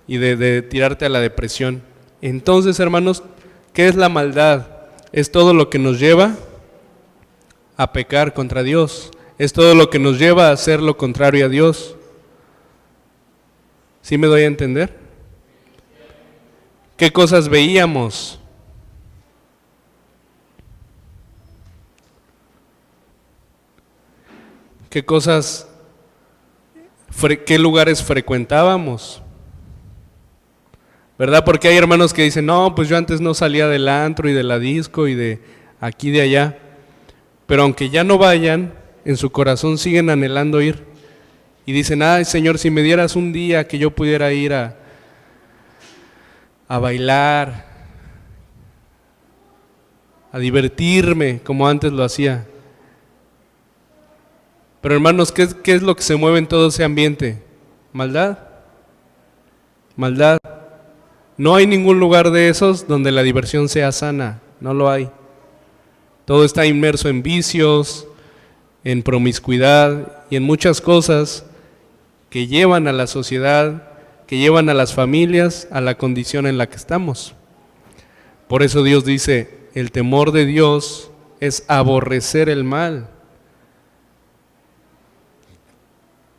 y de tirarte a la depresión. Entonces, hermanos, ¿qué es la maldad? Es todo lo que nos lleva a pecar contra Dios. Es todo lo que nos lleva a hacer lo contrario a Dios. ¿Sí me doy a entender? ¿Qué cosas veíamos? ¿Qué lugares frecuentábamos? ¿Verdad? Porque hay hermanos que dicen, no, pues yo antes no salía del antro y de la disco y de aquí y de allá. pero aunque ya no vayan, en su corazón siguen anhelando ir. Y dicen, ay Señor, si me dieras un día que yo pudiera ir a bailar, a divertirme como antes lo hacía. Pero hermanos, ¿qué es lo que se mueve en todo ese ambiente? ¿Maldad? Maldad. No hay ningún lugar de esos donde la diversión sea sana, no lo hay. Todo está inmerso en vicios, en promiscuidad y en muchas cosas que llevan a la sociedad, que llevan a las familias a la condición en la que estamos. Por eso Dios dice, el temor de Dios es aborrecer el mal.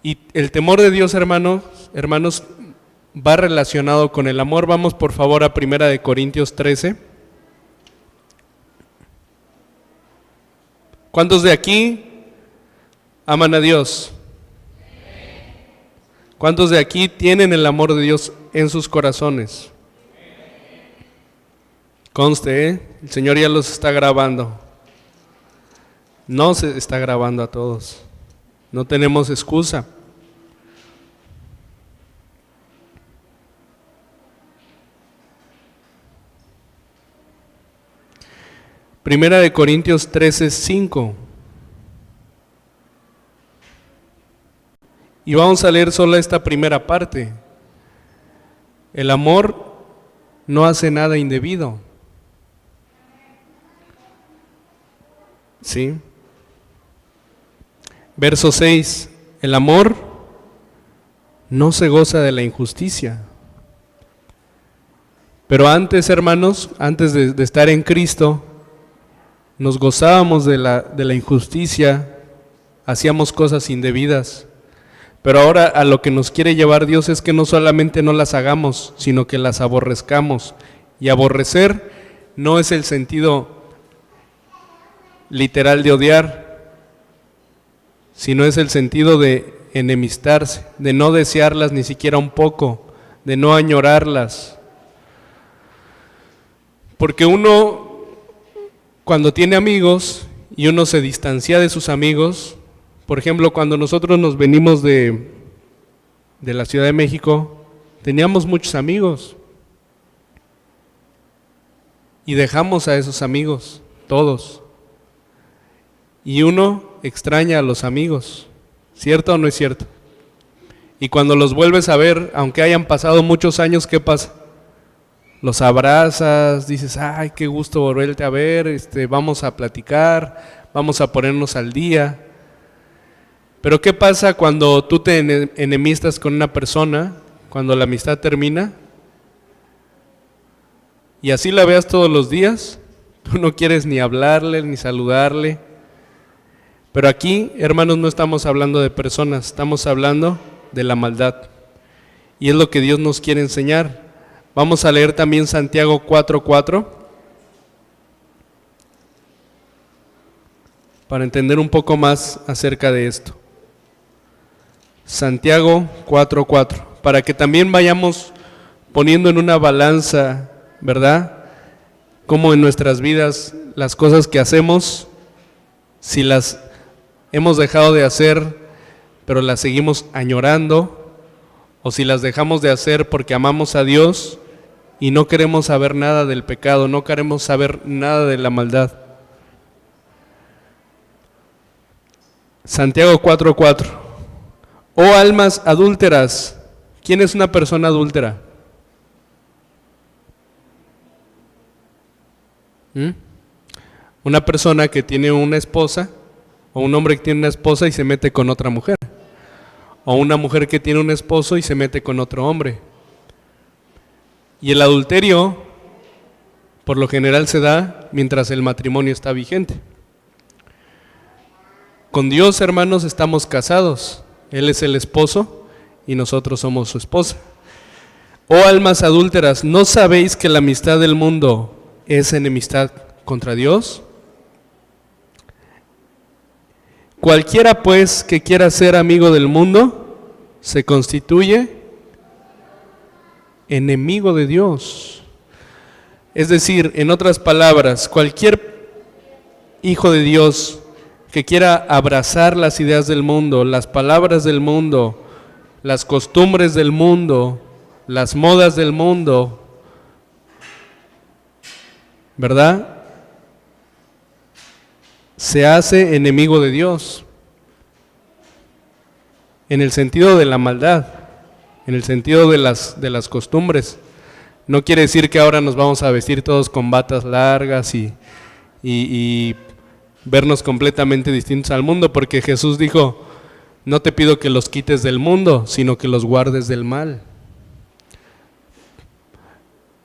Y el temor de Dios, hermanos, va relacionado con el amor. Vamos por favor a 1 Corintios 13. ¿Cuántos de aquí aman a Dios? ¿Cuántos de aquí tienen el amor de Dios en sus corazones? Conste, el Señor ya los está grabando. No se está grabando a todos. No tenemos excusa. Primera de Corintios 13:5. Y vamos a leer solo esta primera parte. El amor no hace nada indebido. ¿Sí? Verso 6. El amor no se goza de la injusticia. Pero antes, hermanos, antes de estar en Cristo, nos gozábamos de la injusticia, hacíamos cosas indebidas. Pero ahora a lo que nos quiere llevar Dios es que no solamente no las hagamos, sino que las aborrezcamos. Y aborrecer no es el sentido literal de odiar, sino es el sentido de enemistarse, de no desearlas ni siquiera un poco, de no añorarlas. Porque uno, cuando tiene amigos y uno se distancia de sus amigos, por ejemplo, cuando nosotros nos venimos de la Ciudad de México, teníamos muchos amigos y dejamos a esos amigos, todos. Y uno extraña a los amigos, ¿cierto o no es cierto? Y cuando los vuelves a ver, aunque hayan pasado muchos años, ¿qué pasa? Los abrazas, dices, ay, qué gusto volverte a ver, vamos a platicar, vamos a ponernos al día. Pero ¿qué pasa cuando tú te enemistas con una persona, cuando la amistad termina? Y así la veas todos los días, tú no quieres ni hablarle, ni saludarle. Pero aquí, hermanos, no estamos hablando de personas, estamos hablando de la maldad. Y es lo que Dios nos quiere enseñar. Vamos a leer también Santiago 4:4 para entender un poco más acerca de esto. Santiago 4:4, para que también vayamos poniendo en una balanza, ¿verdad? Cómo en nuestras vidas las cosas que hacemos, si las hemos dejado de hacer, pero las seguimos añorando, o si las dejamos de hacer porque amamos a Dios y no queremos saber nada del pecado, no queremos saber nada de la maldad. Santiago 4:4. Oh almas adúlteras. ¿Quién es una persona adúltera? Una persona que tiene una esposa, o un hombre que tiene una esposa y se mete con otra mujer, o una mujer que tiene un esposo y se mete con otro hombre. Y el adulterio, por lo general, se da mientras el matrimonio está vigente. Con Dios, hermanos, estamos casados. Él es el esposo y nosotros somos su esposa. Oh almas adúlteras, ¿no sabéis que la amistad del mundo es enemistad contra Dios? Cualquiera pues que quiera ser amigo del mundo se constituye enemigo de Dios. Es decir, en otras palabras, cualquier hijo de Dios que quiera abrazar las ideas del mundo, las palabras del mundo, las costumbres del mundo, las modas del mundo, ¿verdad? Se hace enemigo de Dios, en el sentido de la maldad, en el sentido de las costumbres. No quiere decir que ahora nos vamos a vestir todos con batas largas y vernos completamente distintos al mundo, porque Jesús dijo, no te pido que los quites del mundo, sino que los guardes del mal.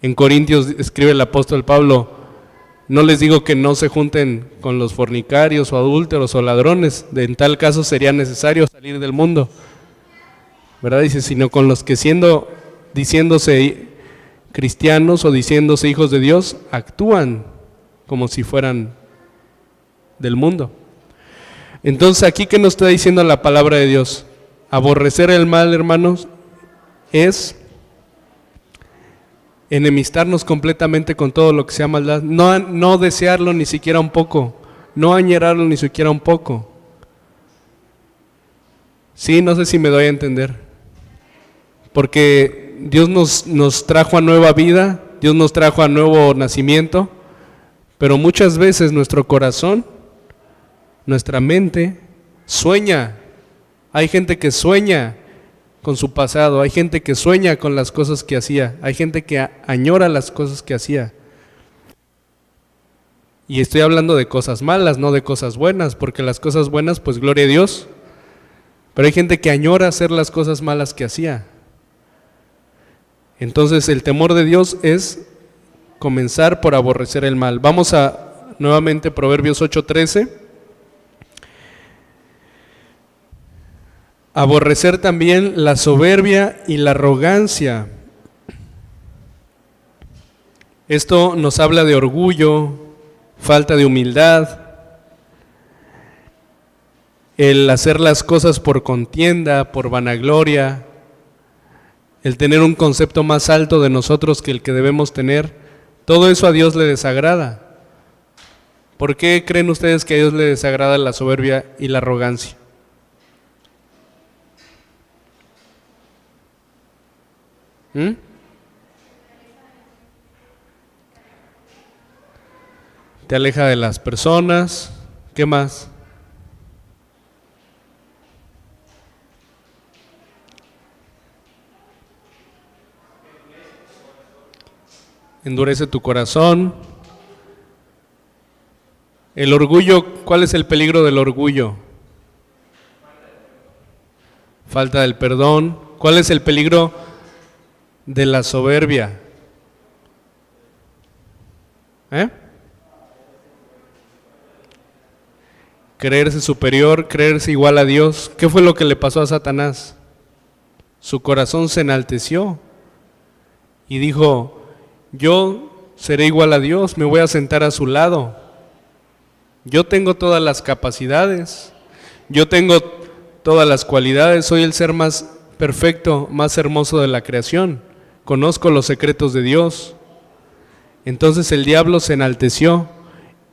En Corintios escribe el apóstol Pablo, no les digo que no se junten con los fornicarios o adúlteros o ladrones, en tal caso sería necesario salir del mundo, ¿verdad? Dice, sino con los que diciéndose cristianos o diciéndose hijos de Dios, actúan como si fueran del mundo. Entonces, aquí, ¿qué nos está diciendo la palabra de Dios? Aborrecer el mal, hermanos, es enemistarnos completamente con todo lo que sea maldad, no desearlo ni siquiera un poco, no añorarlo ni siquiera un poco. Sí, no sé si me doy a entender, porque Dios nos trajo a nueva vida, Dios nos trajo a nuevo nacimiento, pero muchas veces nuestro corazón, nuestra mente sueña. Hay gente que sueña con su pasado, hay gente que sueña con las cosas que hacía, hay gente que añora las cosas que hacía. Y estoy hablando de cosas malas, no de cosas buenas, porque las cosas buenas, pues gloria a Dios, pero hay gente que añora hacer las cosas malas que hacía. Entonces el temor de Dios es comenzar por aborrecer el mal. Vamos a nuevamente Proverbios 8:13. Aborrecer también la soberbia y la arrogancia. Esto nos habla de orgullo, falta de humildad, el hacer las cosas por contienda, por vanagloria, el tener un concepto más alto de nosotros que el que debemos tener. Todo eso a Dios le desagrada. ¿Por qué creen ustedes que a Dios le desagrada la soberbia y la arrogancia? Te aleja de las personas. ¿Qué más? Endurece tu corazón. El orgullo, ¿cuál es el peligro del orgullo? Falta del perdón. ¿Cuál es el peligro de la soberbia? Creerse superior, creerse igual a Dios. ¿Qué fue lo que le pasó a Satanás? Su corazón se enalteció y dijo, yo seré igual a Dios, me voy a sentar a su lado. Yo tengo todas las capacidades, yo tengo todas las cualidades, soy el ser más perfecto, más hermoso de la creación, conozco los secretos de Dios. Entonces el diablo se enalteció.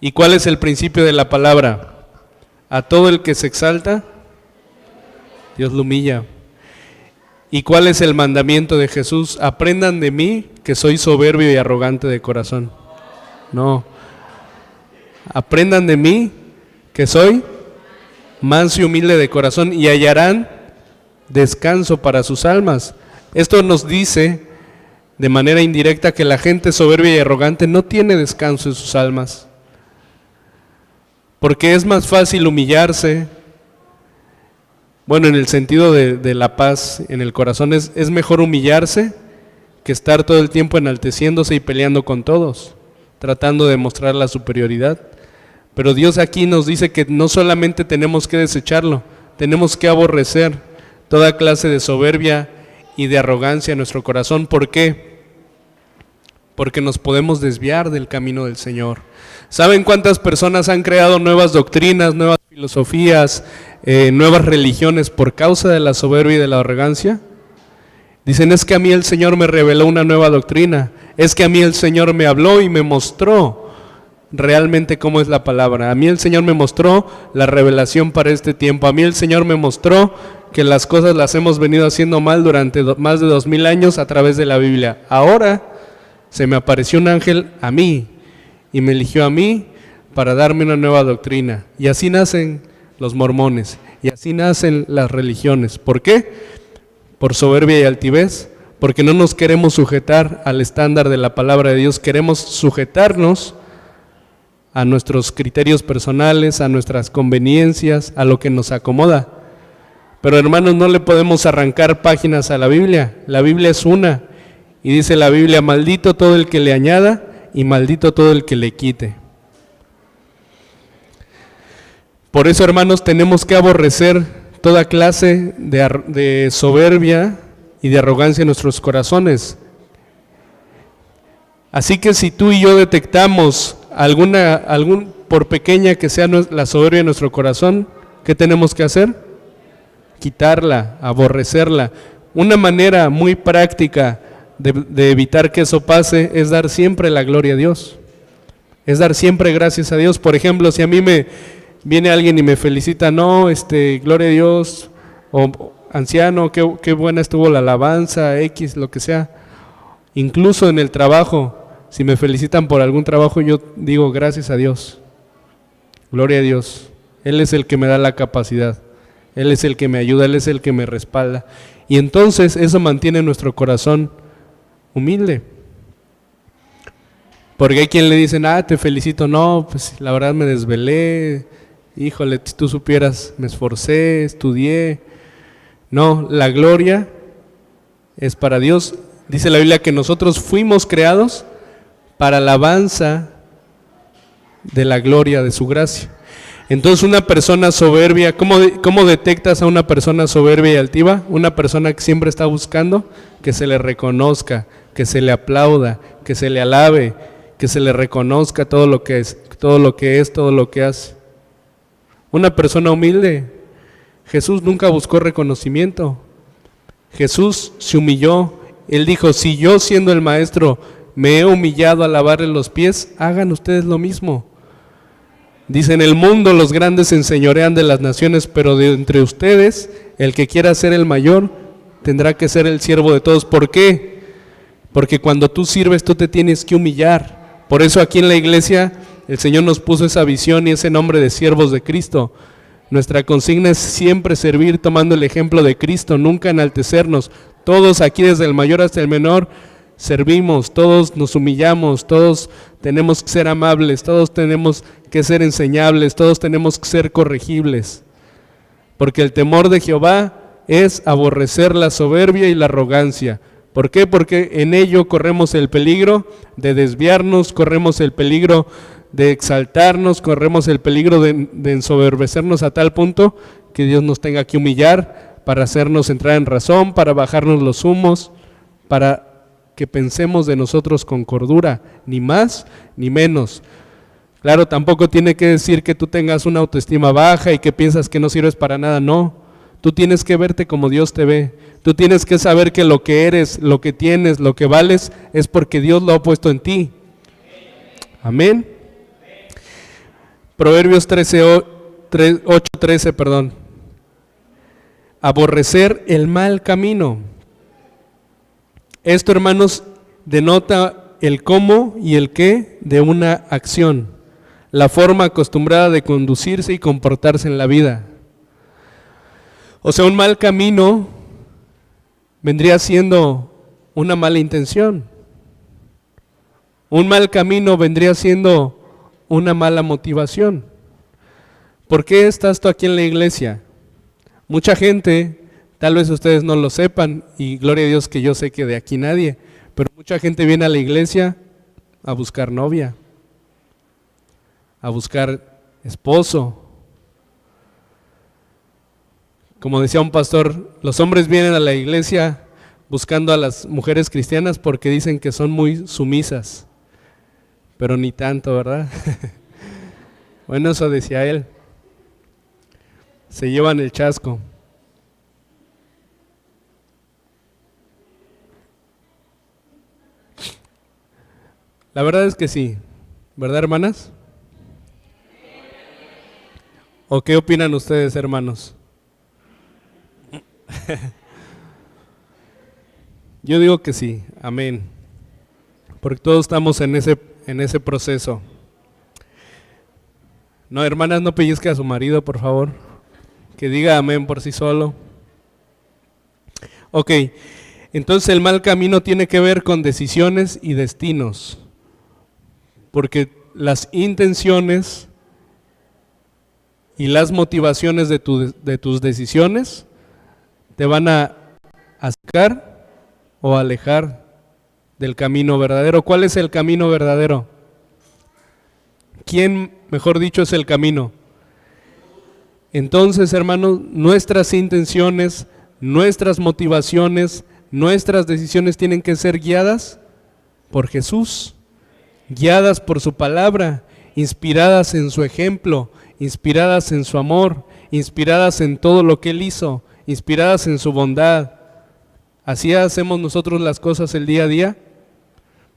¿Y cuál es el principio de la palabra? A todo el que se exalta, Dios lo humilla. ¿Y cuál es el mandamiento de Jesús? Aprendan de mí que soy soberbio y arrogante de corazón. No. Aprendan de mí que soy manso y humilde de corazón y hallarán descanso para sus almas. Esto nos dice de manera indirecta que la gente soberbia y arrogante no tiene descanso en sus almas. Porque es más fácil humillarse. Bueno, en el sentido de la paz en el corazón, es mejor humillarse que estar todo el tiempo enalteciéndose y peleando con todos, tratando de mostrar la superioridad. Pero Dios aquí nos dice que no solamente tenemos que desecharlo, tenemos que aborrecer toda clase de soberbia y de arrogancia en nuestro corazón. ¿Por qué? Porque nos podemos desviar del camino del Señor. ¿Saben cuántas personas han creado nuevas doctrinas, nuevas filosofías, nuevas religiones por causa de la soberbia y de la arrogancia? Dicen, es que a mí el Señor me reveló una nueva doctrina, es que a mí el Señor me habló y me mostró realmente cómo es la palabra. A mí el Señor me mostró la revelación para este tiempo. A mí el Señor me mostró que las cosas las hemos venido haciendo mal durante más de 2000 años a través de la Biblia. Ahora se me apareció un ángel a mí y me eligió a mí para darme una nueva doctrina. Y así nacen los mormones, y así nacen las religiones. ¿Por qué? Por soberbia y altivez, porque no nos queremos sujetar al estándar de la palabra de Dios, queremos sujetarnos a nuestros criterios personales, a nuestras conveniencias, a lo que nos acomoda. Pero hermanos, no le podemos arrancar páginas a la Biblia es una, y dice la Biblia, maldito todo el que le añada y maldito todo el que le quite. Por eso, hermanos, tenemos que aborrecer toda clase de soberbia y de arrogancia en nuestros corazones. Así que si tú y yo detectamos por pequeña que sea la soberbia en nuestro corazón, ¿qué tenemos que hacer? Quitarla, aborrecerla. Una manera muy práctica de evitar que eso pase es dar siempre la gloria a Dios. Es dar siempre gracias a Dios. Por ejemplo, si a mí me viene alguien y me felicita, no, gloria a Dios, o anciano, qué buena estuvo la alabanza, X, lo que sea. Incluso en el trabajo, si me felicitan por algún trabajo, yo digo gracias a Dios, gloria a Dios. Él es el que me da la capacidad, Él es el que me ayuda, Él es el que me respalda. Y entonces eso mantiene nuestro corazón humilde. Porque hay quien le dicen, te felicito, no, pues la verdad me desvelé, híjole, si tú supieras, me esforcé, estudié. No, la gloria es para Dios. Dice la Biblia que nosotros fuimos creados para alabanza de la gloria de su gracia. Entonces una persona soberbia, ¿cómo detectas a una persona soberbia y altiva? Una persona que siempre está buscando que se le reconozca, que se le aplauda, que se le alabe, que se le reconozca todo lo que es, todo lo que hace. Una persona humilde. Jesús nunca buscó reconocimiento. Jesús se humilló. Él dijo, si yo siendo el maestro me he humillado a lavarle los pies, hagan ustedes lo mismo. Dice, en el mundo los grandes se enseñorean de las naciones, pero de entre ustedes, el que quiera ser el mayor, tendrá que ser el siervo de todos. ¿Por qué? Porque cuando tú sirves, tú te tienes que humillar. Por eso aquí en la iglesia, el Señor nos puso esa visión y ese nombre de siervos de Cristo. Nuestra consigna es siempre servir tomando el ejemplo de Cristo, nunca enaltecernos. Todos aquí, desde el mayor hasta el menor, servimos, todos nos humillamos, todos tenemos que ser amables, todos tenemos que ser enseñables, todos tenemos que ser corregibles. Porque el temor de Jehová es aborrecer la soberbia y la arrogancia. ¿Por qué? Porque en ello corremos el peligro de desviarnos, corremos el peligro de exaltarnos, corremos el peligro de ensoberbecernos a tal punto que Dios nos tenga que humillar para hacernos entrar en razón, para bajarnos los humos, para que pensemos de nosotros con cordura, ni más ni menos. Claro, tampoco tiene que decir que tú tengas una autoestima baja y que piensas que no sirves para nada, no. Tú tienes que verte como Dios te ve. Tú tienes que saber que lo que eres, lo que tienes, lo que vales, es porque Dios lo ha puesto en ti. Amén. Proverbios 8:13. Aborrecer el mal camino. Esto, hermanos, denota el cómo y el qué de una acción, la forma acostumbrada de conducirse y comportarse en la vida. O sea, un mal camino vendría siendo una mala intención. Un mal camino vendría siendo una mala motivación. ¿Por qué estás tú aquí en la iglesia? Mucha gente, tal vez ustedes no lo sepan, y gloria a Dios que yo sé que de aquí nadie, pero mucha gente viene a la iglesia a buscar novia, a buscar esposo. Como decía un pastor, los hombres vienen a la iglesia buscando a las mujeres cristianas porque dicen que son muy sumisas, pero ni tanto, ¿verdad? Bueno, eso decía él. Se llevan el chasco. La verdad es que sí, ¿verdad, hermanas? ¿O qué opinan ustedes, hermanos? Yo digo que sí, amén. Porque todos estamos en ese proceso. No, hermanas, no pellizque a su marido, por favor. Que diga amén por sí solo. Ok, entonces el mal camino tiene que ver con decisiones y destinos. Porque las intenciones y las motivaciones de tus decisiones te van a acercar o alejar del camino verdadero. ¿Cuál es el camino verdadero? ¿Quién, mejor dicho, es el camino? Entonces, hermanos, nuestras intenciones, nuestras motivaciones, nuestras decisiones tienen que ser guiadas por Jesús, guiadas por su palabra, inspiradas en su ejemplo, inspiradas en su amor, inspiradas en todo lo que Él hizo, inspiradas en su bondad. ¿Así hacemos nosotros las cosas el día a día?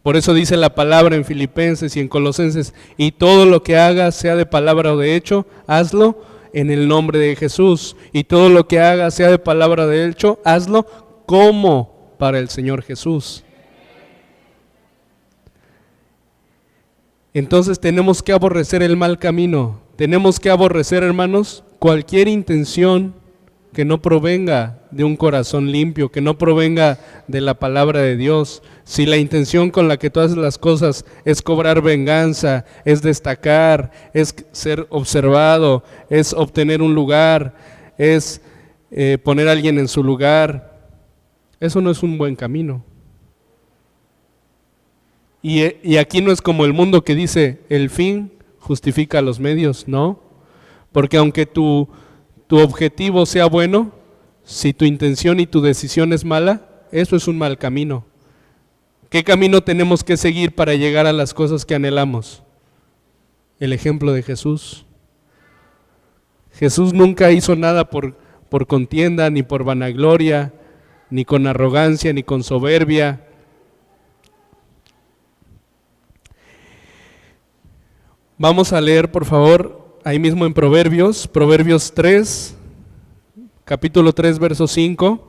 Por eso dice la palabra en Filipenses y en Colosenses: y todo lo que hagas, sea de palabra o de hecho, hazlo en el nombre de Jesús. Y todo lo que hagas, sea de palabra o de hecho, hazlo como para el Señor Jesús. Entonces tenemos que aborrecer el mal camino. Tenemos que aborrecer, hermanos, cualquier intención que no provenga de un corazón limpio, que no provenga de la palabra de Dios. Si la intención con la que tú haces las cosas es cobrar venganza, es destacar, es ser observado, es obtener un lugar, es poner a alguien en su lugar, eso no es un buen camino. Y aquí no es como el mundo que dice: el fin justifica los medios, no. Porque aunque tu objetivo sea bueno, si tu intención y tu decisión es mala, eso es un mal camino. ¿Qué camino tenemos que seguir para llegar a las cosas que anhelamos? El ejemplo de Jesús. Jesús nunca hizo nada por contienda, ni por vanagloria, ni con arrogancia, ni con soberbia. Vamos a leer, por favor, ahí mismo en Proverbios 3, capítulo 3, verso 5.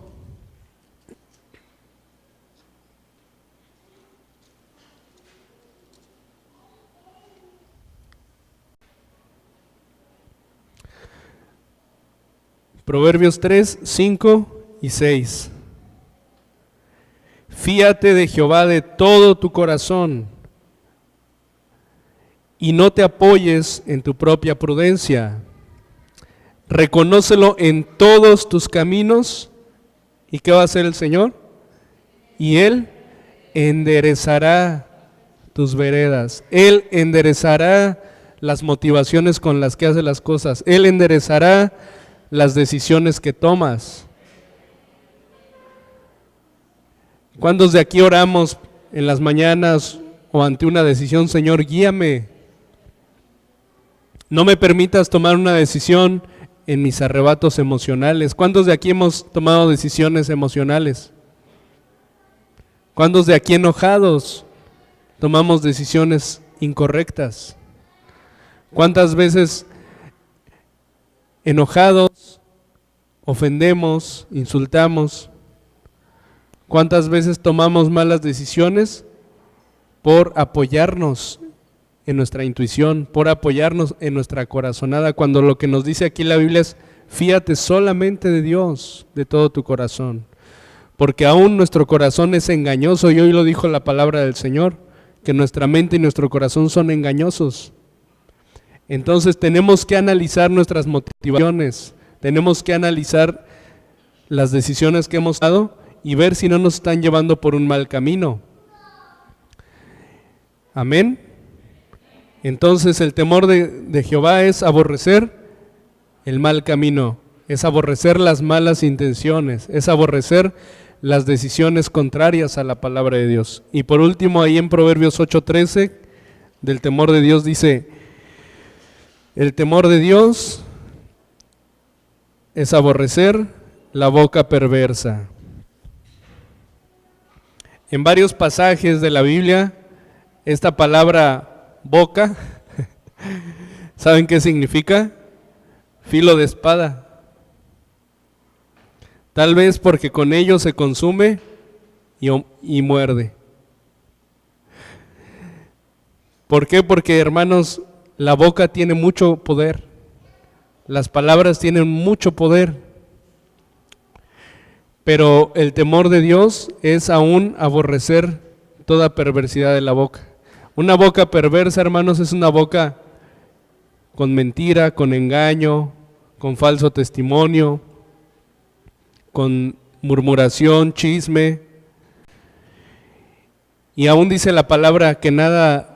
Proverbios 3, 5 y 6. Fíate de Jehová de todo tu corazón y no te apoyes en tu propia prudencia. Reconócelo en todos tus caminos. ¿Y qué va a hacer el Señor? Y Él enderezará tus veredas. Él enderezará las motivaciones con las que haces las cosas. Él enderezará las decisiones que tomas. ¿Cuántos de aquí oramos en las mañanas o ante una decisión? Señor, guíame. No me permitas tomar una decisión en mis arrebatos emocionales. ¿Cuántos de aquí hemos tomado decisiones emocionales? ¿Cuántos de aquí enojados tomamos decisiones incorrectas? ¿Cuántas veces enojados ofendemos, insultamos? ¿Cuántas veces tomamos malas decisiones por apoyarnos en nuestra intuición, por apoyarnos en nuestra corazonada, cuando lo que nos dice aquí la Biblia es: fíate solamente de Dios de todo tu corazón? Porque aún nuestro corazón es engañoso, y hoy lo dijo la palabra del Señor, que nuestra mente y nuestro corazón son engañosos. Entonces tenemos que analizar nuestras motivaciones, tenemos que analizar las decisiones que hemos dado y ver si no nos están llevando por un mal camino. Amén. Entonces el temor de Jehová es aborrecer el mal camino, es aborrecer las malas intenciones, es aborrecer las decisiones contrarias a la palabra de Dios. Y por último, ahí en Proverbios 8:13, del temor de Dios dice: el temor de Dios es aborrecer la boca perversa. En varios pasajes de la Biblia, esta palabra boca, ¿saben qué significa? filo de espada. Tal vez porque con ello se consume y muerde. ¿Por qué? Porque, hermanos, la boca tiene mucho poder. Las palabras tienen mucho poder. Pero el temor de Dios es aún aborrecer toda perversidad de la boca. Una boca perversa, hermanos, es una boca con mentira, con engaño, con falso testimonio, con murmuración, chisme. Y aún dice la palabra que nada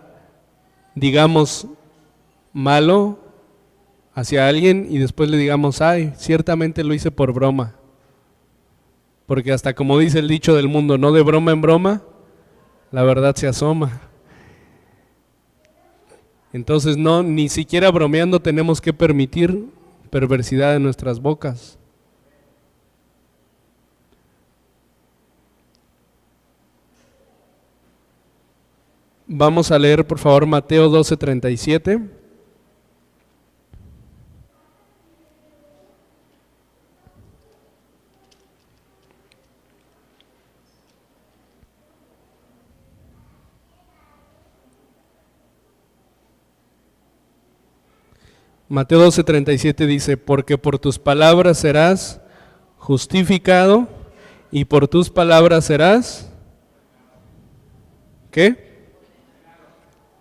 digamos malo hacia alguien y después le digamos, ay, ciertamente lo hice por broma. Porque hasta como dice el dicho del mundo, no de broma en broma, la verdad se asoma. Entonces no, ni siquiera bromeando tenemos que permitir perversidad en nuestras bocas. Vamos a leer por favor Mateo 12:37. Mateo 12:37 dice, porque por tus palabras serás justificado y por tus palabras serás, ¿qué?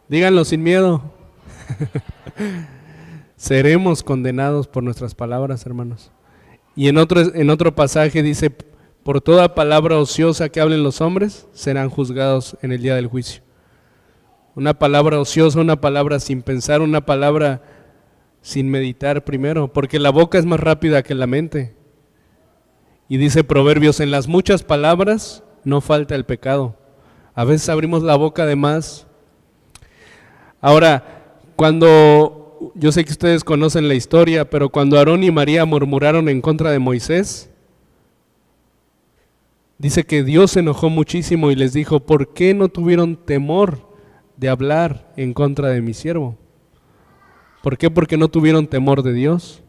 Díganlo sin miedo. Seremos condenados por nuestras palabras, hermanos. Y en otro pasaje dice, por toda palabra ociosa que hablen los hombres, serán juzgados en el día del juicio. Una palabra ociosa, una palabra sin pensar, una palabra sin meditar primero, porque la boca es más rápida que la mente. Y dice Proverbios, en las muchas palabras no falta el pecado. A veces abrimos la boca de más. Ahora, cuando, yo sé que ustedes conocen la historia, pero cuando Aarón y María murmuraron en contra de Moisés, dice que Dios se enojó muchísimo y les dijo, ¿por qué no tuvieron temor de hablar en contra de mi siervo? ¿Por qué? Porque no tuvieron temor de Dios.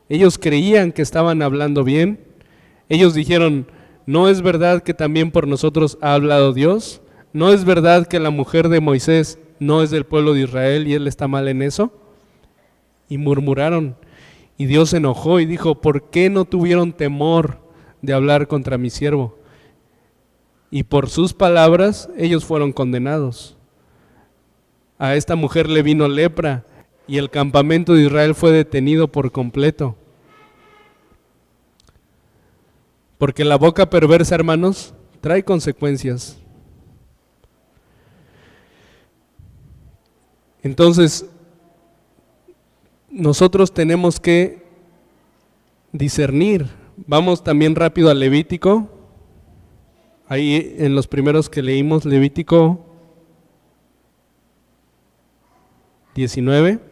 Ellos creían que estaban hablando bien. Ellos dijeron, ¿no es verdad que también por nosotros ha hablado Dios? ¿No es verdad que la mujer de Moisés no es del pueblo de Israel y él está mal en eso? Y murmuraron. Y Dios se enojó y dijo, ¿por qué no tuvieron temor de hablar contra mi siervo? Y por sus palabras ellos fueron condenados. A esta mujer le vino lepra y el campamento de Israel fue detenido por completo. Porque la boca perversa, hermanos, trae consecuencias. Entonces, nosotros tenemos que discernir. Vamos también rápido al Levítico. Ahí en los primeros que leímos, Levítico 19.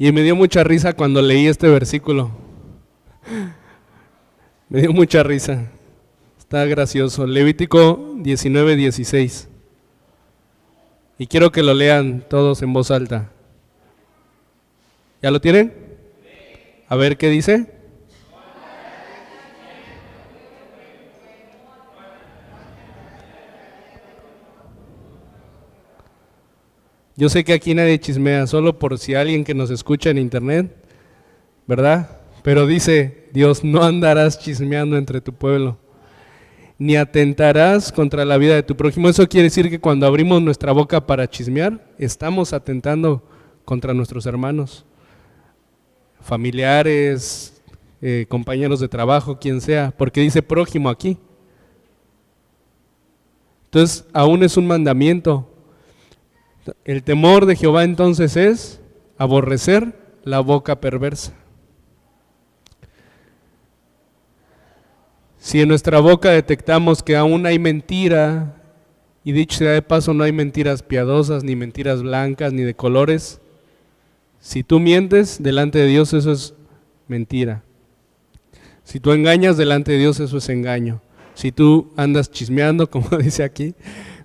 Y me dio mucha risa cuando leí este versículo. Me dio mucha risa. Está gracioso. Levítico 19:16. Y quiero que lo lean todos en voz alta. ¿Ya lo tienen? A ver qué dice. Yo sé que aquí nadie chismea, solo por si alguien que nos escucha en internet, ¿verdad? Pero dice Dios, no andarás chismeando entre tu pueblo, ni atentarás contra la vida de tu prójimo. Eso quiere decir que cuando abrimos nuestra boca para chismear, estamos atentando contra nuestros hermanos, familiares, compañeros de trabajo, quien sea, porque dice prójimo aquí. Entonces, aún es un mandamiento. El temor de Jehová entonces es aborrecer la boca perversa. Si en nuestra boca detectamos que aún hay mentira, y dicho sea de paso, no hay mentiras piadosas, ni mentiras blancas, ni de colores, si tú mientes delante de Dios, eso es mentira. Si tú engañas delante de Dios, eso es engaño. Si tú andas chismeando, como dice aquí,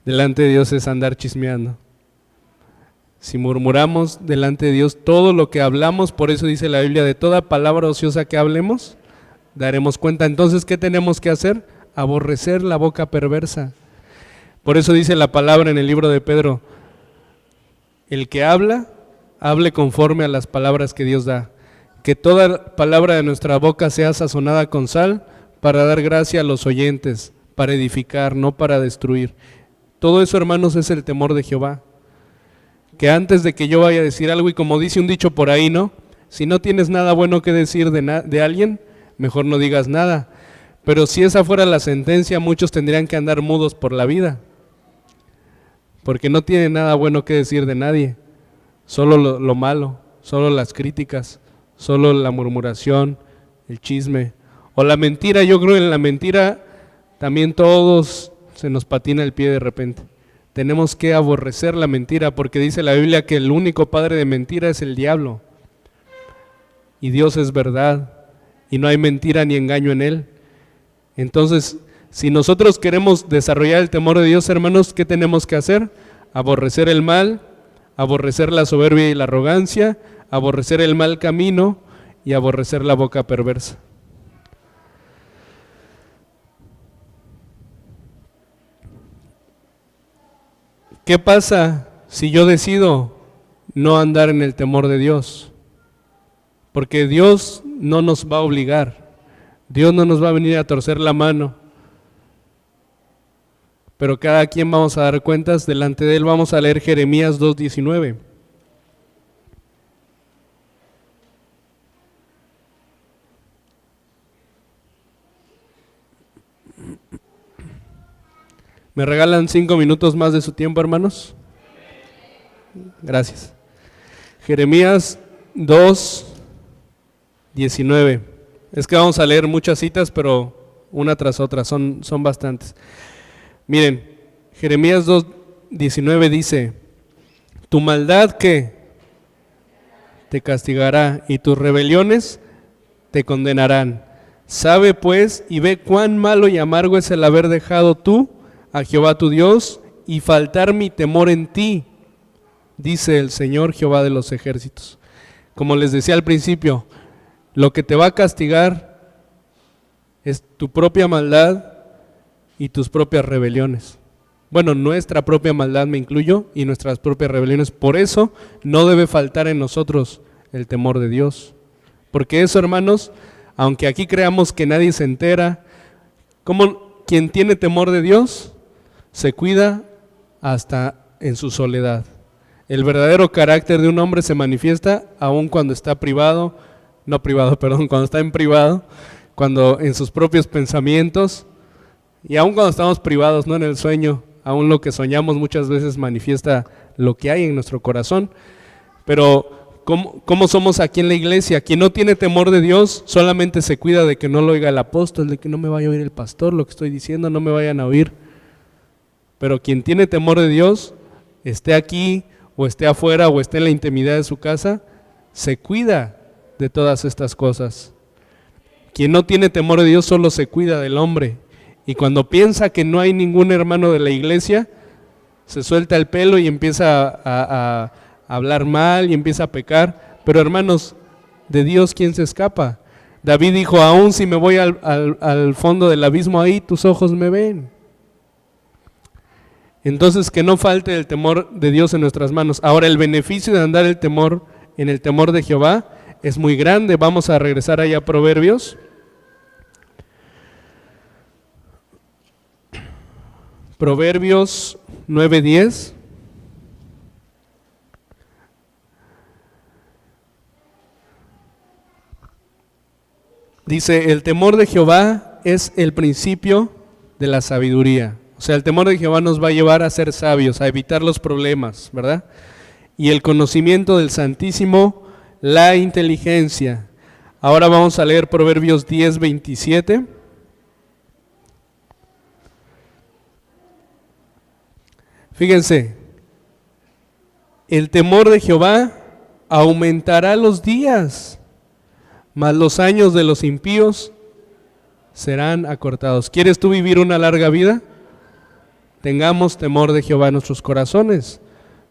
delante de Dios es andar chismeando. Si murmuramos delante de Dios, todo lo que hablamos, por eso dice la Biblia, de toda palabra ociosa que hablemos, daremos cuenta. Entonces, ¿qué tenemos que hacer? Aborrecer la boca perversa. Por eso dice la palabra en el libro de Pedro, el que habla, hable conforme a las palabras que Dios da. Que toda palabra de nuestra boca sea sazonada con sal, para dar gracia a los oyentes, para edificar, no para destruir. Todo eso, hermanos, es el temor de Jehová. Que antes de que yo vaya a decir algo, y como dice un dicho por ahí, ¿no? Si no tienes nada bueno que decir de alguien, mejor no digas nada. Pero si esa fuera la sentencia, muchos tendrían que andar mudos por la vida, porque no tienen nada bueno que decir de nadie, solo lo malo, solo las críticas, solo la murmuración, el chisme, o la mentira. Yo creo que en la mentira también todos se nos patina el pie de repente. Tenemos que aborrecer la mentira, porque dice la Biblia que el único padre de mentira es el diablo, y Dios es verdad, y no hay mentira ni engaño en él. Entonces, si nosotros queremos desarrollar el temor de Dios, hermanos, ¿qué tenemos que hacer? Aborrecer el mal, aborrecer la soberbia y la arrogancia, aborrecer el mal camino y aborrecer la boca perversa. ¿Qué pasa si yo decido no andar en el temor de Dios? Porque Dios no nos va a obligar, Dios no nos va a venir a torcer la mano, pero cada quien vamos a dar cuentas delante de Él. Vamos a leer Jeremías 2:19. ¿Me regalan 5 minutos más de su tiempo, hermanos? Gracias. Jeremías 2:19. Es que vamos a leer muchas citas, pero una tras otra, son bastantes. Miren, Jeremías 2:19 dice, tu maldad ¿qué? Te castigará, y tus rebeliones te condenarán. Sabe pues y ve cuán malo y amargo es el haber dejado tú a Jehová tu Dios y faltar mi temor en ti, dice el Señor Jehová de los ejércitos. Como les decía al principio, lo que te va a castigar es tu propia maldad y tus propias rebeliones. Bueno, nuestra propia maldad, me incluyo, y nuestras propias rebeliones. Por eso no debe faltar en nosotros el temor de Dios. Porque eso, hermanos, aunque aquí creamos que nadie se entera, como quien tiene temor de Dios se cuida hasta en su soledad. El verdadero carácter de un hombre se manifiesta aun cuando está cuando está en privado, cuando en sus propios pensamientos, y aun cuando estamos privados, no en el sueño, aun lo que soñamos muchas veces manifiesta lo que hay en nuestro corazón. Pero ¿cómo somos aquí en la iglesia? Quien no tiene temor de Dios solamente se cuida de que no lo oiga el apóstol, de que no me vaya a oír el pastor, lo que estoy diciendo, no me vayan a oír. Pero quien tiene temor de Dios, esté aquí o esté afuera o esté en la intimidad de su casa, se cuida de todas estas cosas. Quien no tiene temor de Dios solo se cuida del hombre, y cuando piensa que no hay ningún hermano de la iglesia, se suelta el pelo y empieza a hablar mal y empieza a pecar. Pero hermanos, de Dios ¿quién se escapa? David dijo, aún si me voy al fondo del abismo, ahí tus ojos me ven. Entonces, que no falte el temor de Dios en nuestras manos. Ahora, el beneficio de andar en el temor de Jehová es muy grande. Vamos a regresar ahí a Proverbios. Proverbios 9:10. Dice, el temor de Jehová es el principio de la sabiduría. O sea, el temor de Jehová nos va a llevar a ser sabios, a evitar los problemas, ¿verdad? Y el conocimiento del Santísimo, la inteligencia. Ahora vamos a leer Proverbios 10:27. Fíjense, el temor de Jehová aumentará los días, mas los años de los impíos serán acortados. ¿Quieres tú vivir una larga vida? Tengamos temor de Jehová en nuestros corazones.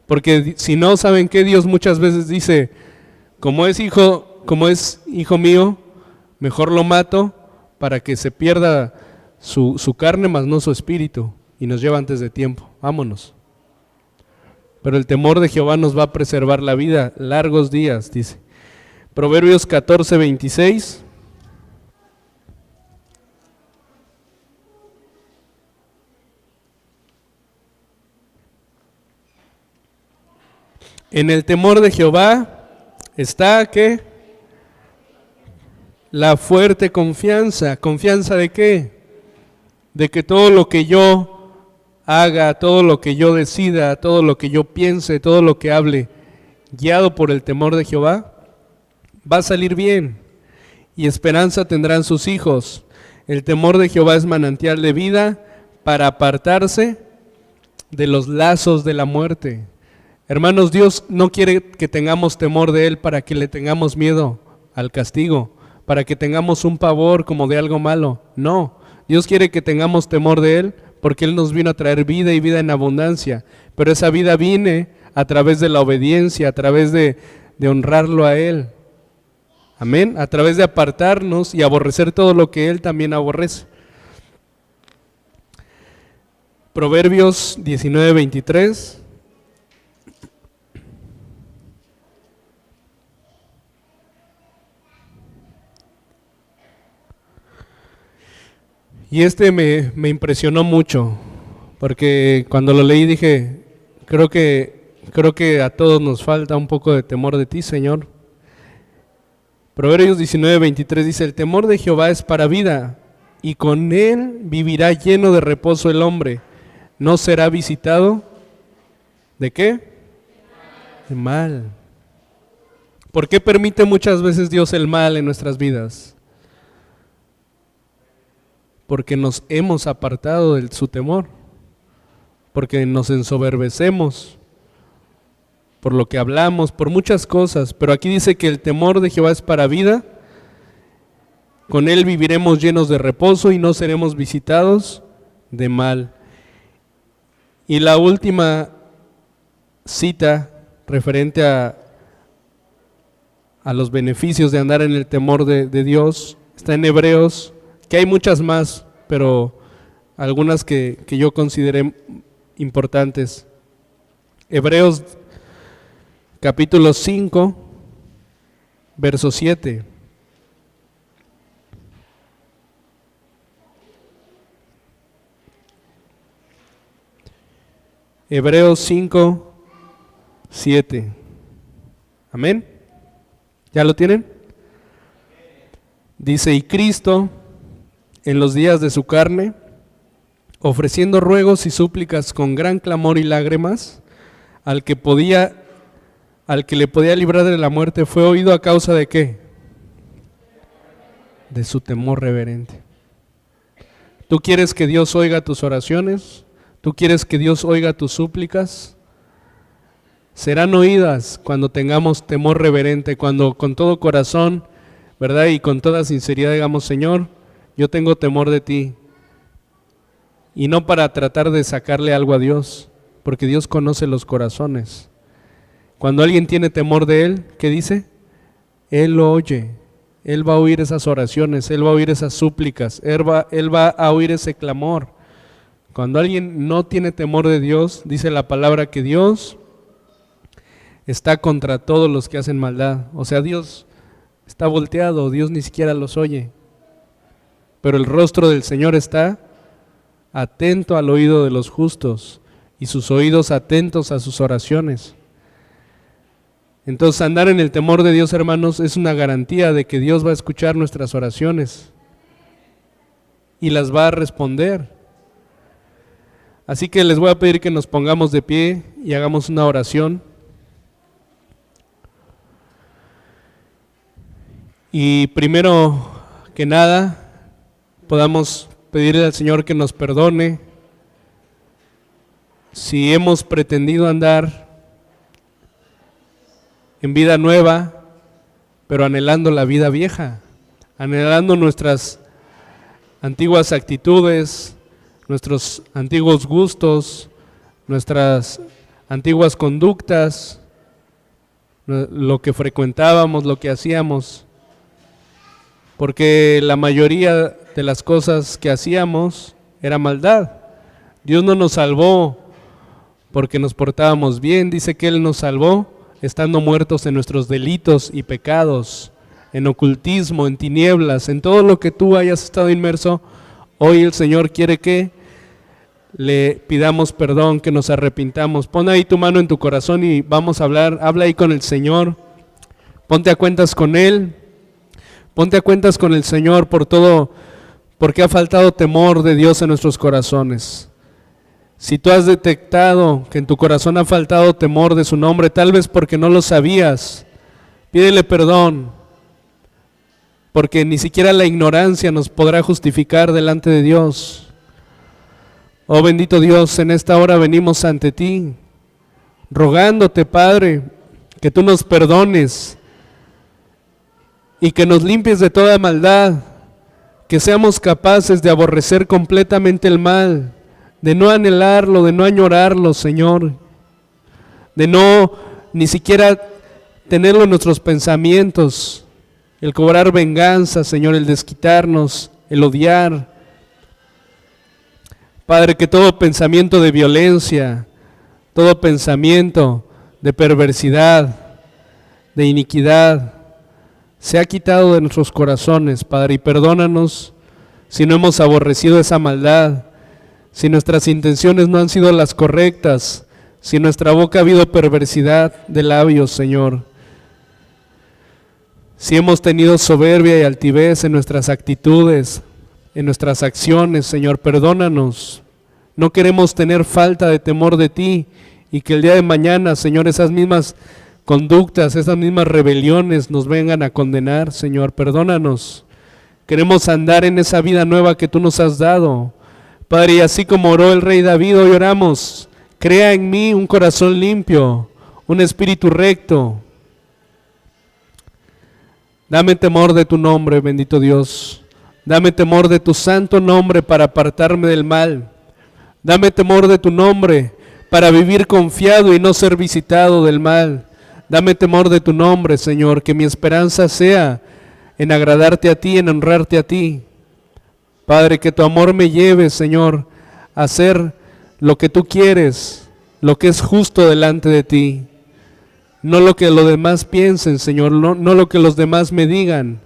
Porque si no, ¿saben qué? Dios muchas veces dice, como es hijo mío, mejor lo mato para que se pierda su carne, mas no su espíritu, y nos lleva antes de tiempo. Vámonos. Pero el temor de Jehová nos va a preservar la vida, largos días, dice. Proverbios 14, 26. En el temor de Jehová está, ¿qué? La fuerte confianza. ¿Confianza de qué? De que todo lo que yo haga, todo lo que yo decida, todo lo que yo piense, todo lo que hable, guiado por el temor de Jehová, va a salir bien. Y esperanza tendrán sus hijos. El temor de Jehová es manantial de vida para apartarse de los lazos de la muerte. Hermanos, Dios no quiere que tengamos temor de Él para que le tengamos miedo al castigo, para que tengamos un pavor como de algo malo. No, Dios quiere que tengamos temor de Él porque Él nos vino a traer vida y vida en abundancia. Pero esa vida viene a través de la obediencia, a través de honrarlo a Él. Amén, a través de apartarnos y aborrecer todo lo que Él también aborrece. Proverbios 19, 23. Y me impresionó mucho, porque cuando lo leí dije, creo que a todos nos falta un poco de temor de ti, Señor. Proverbios 19, 23 dice, el temor de Jehová es para vida, y con él vivirá lleno de reposo el hombre. No será visitado, ¿de qué? De mal. ¿Por qué permite muchas veces Dios el mal en nuestras vidas? Porque nos hemos apartado de su temor, porque nos ensoberbecemos, por lo que hablamos, por muchas cosas. Pero aquí dice que el temor de Jehová es para vida, con él viviremos llenos de reposo y no seremos visitados de mal. Y la última cita referente a los beneficios de andar en el temor de Dios está en Hebreos, que hay muchas más, pero algunas que yo consideré importantes. Hebreos capítulo 5, verso 7. Hebreos 5, 7. Amén. ¿Ya lo tienen? Dice, y Cristo, en los días de su carne, ofreciendo ruegos y súplicas con gran clamor y lágrimas, al que le podía librar de la muerte, fue oído a causa de ¿qué? De su temor reverente. ¿Tú quieres que Dios oiga tus oraciones? ¿Tú quieres que Dios oiga tus súplicas? Serán oídas cuando tengamos temor reverente, cuando con todo corazón, ¿verdad? Y con toda sinceridad digamos, Señor, yo tengo temor de ti. Y no para tratar de sacarle algo a Dios, porque Dios conoce los corazones. Cuando alguien tiene temor de Él, ¿qué dice? Él lo oye, Él va a oír esas oraciones, Él va a oír esas súplicas, Él va a oír ese clamor. Cuando alguien no tiene temor de Dios, dice la palabra que Dios está contra todos los que hacen maldad. O sea, Dios está volteado, Dios ni siquiera los oye. Pero el rostro del Señor está atento al oído de los justos y sus oídos atentos a sus oraciones. Entonces, andar en el temor de Dios, hermanos, es una garantía de que Dios va a escuchar nuestras oraciones y las va a responder. Así que les voy a pedir que nos pongamos de pie y hagamos una oración. Y primero que nada, podamos pedirle al Señor que nos perdone si hemos pretendido andar en vida nueva, pero anhelando la vida vieja, anhelando nuestras antiguas actitudes, nuestros antiguos gustos, nuestras antiguas conductas, lo que frecuentábamos, lo que hacíamos, porque la mayoría de las cosas que hacíamos era maldad. Dios no nos salvó porque nos portábamos bien, dice que Él nos salvó estando muertos en nuestros delitos y pecados, en ocultismo, en tinieblas, en todo lo que tú hayas estado inmerso. Hoy el Señor quiere que le pidamos perdón, que nos arrepintamos. Pon ahí tu mano en tu corazón y vamos a hablar, habla ahí con el Señor, ponte a cuentas con Él, ponte a cuentas con el Señor por todo, porque ha faltado temor de Dios en nuestros corazones. Si tú has detectado que en tu corazón ha faltado temor de su nombre, tal vez porque no lo sabías, pídele perdón, porque ni siquiera la ignorancia nos podrá justificar delante de Dios. Oh bendito Dios, en esta hora venimos ante ti, rogándote, Padre, que tú nos perdones y que nos limpies de toda maldad, que seamos capaces de aborrecer completamente el mal, de no anhelarlo, de no añorarlo, Señor, de no ni siquiera tenerlo en nuestros pensamientos, el cobrar venganza, Señor, el desquitarnos, el odiar. Padre, que todo pensamiento de violencia, todo pensamiento de perversidad, de iniquidad, se ha quitado de nuestros corazones, Padre, y perdónanos si no hemos aborrecido esa maldad, si nuestras intenciones no han sido las correctas, si en nuestra boca ha habido perversidad de labios, Señor. Si hemos tenido soberbia y altivez en nuestras actitudes, en nuestras acciones, Señor, perdónanos. No queremos tener falta de temor de ti y que el día de mañana, Señor, esas mismas conductas, esas mismas rebeliones nos vengan a condenar, Señor, perdónanos. Queremos andar en esa vida nueva que tú nos has dado. Padre, y así como oró el rey David, hoy oramos, crea en mí un corazón limpio, un espíritu recto. Dame temor de tu nombre, bendito Dios. Dame temor de tu santo nombre para apartarme del mal. Dame temor de tu nombre para vivir confiado y no ser visitado del mal. Dame temor de tu nombre, Señor, que mi esperanza sea en agradarte a ti, en honrarte a ti. Padre, que tu amor me lleve, Señor, a hacer lo que tú quieres, lo que es justo delante de ti. No lo que los demás piensen, Señor, no lo que los demás me digan.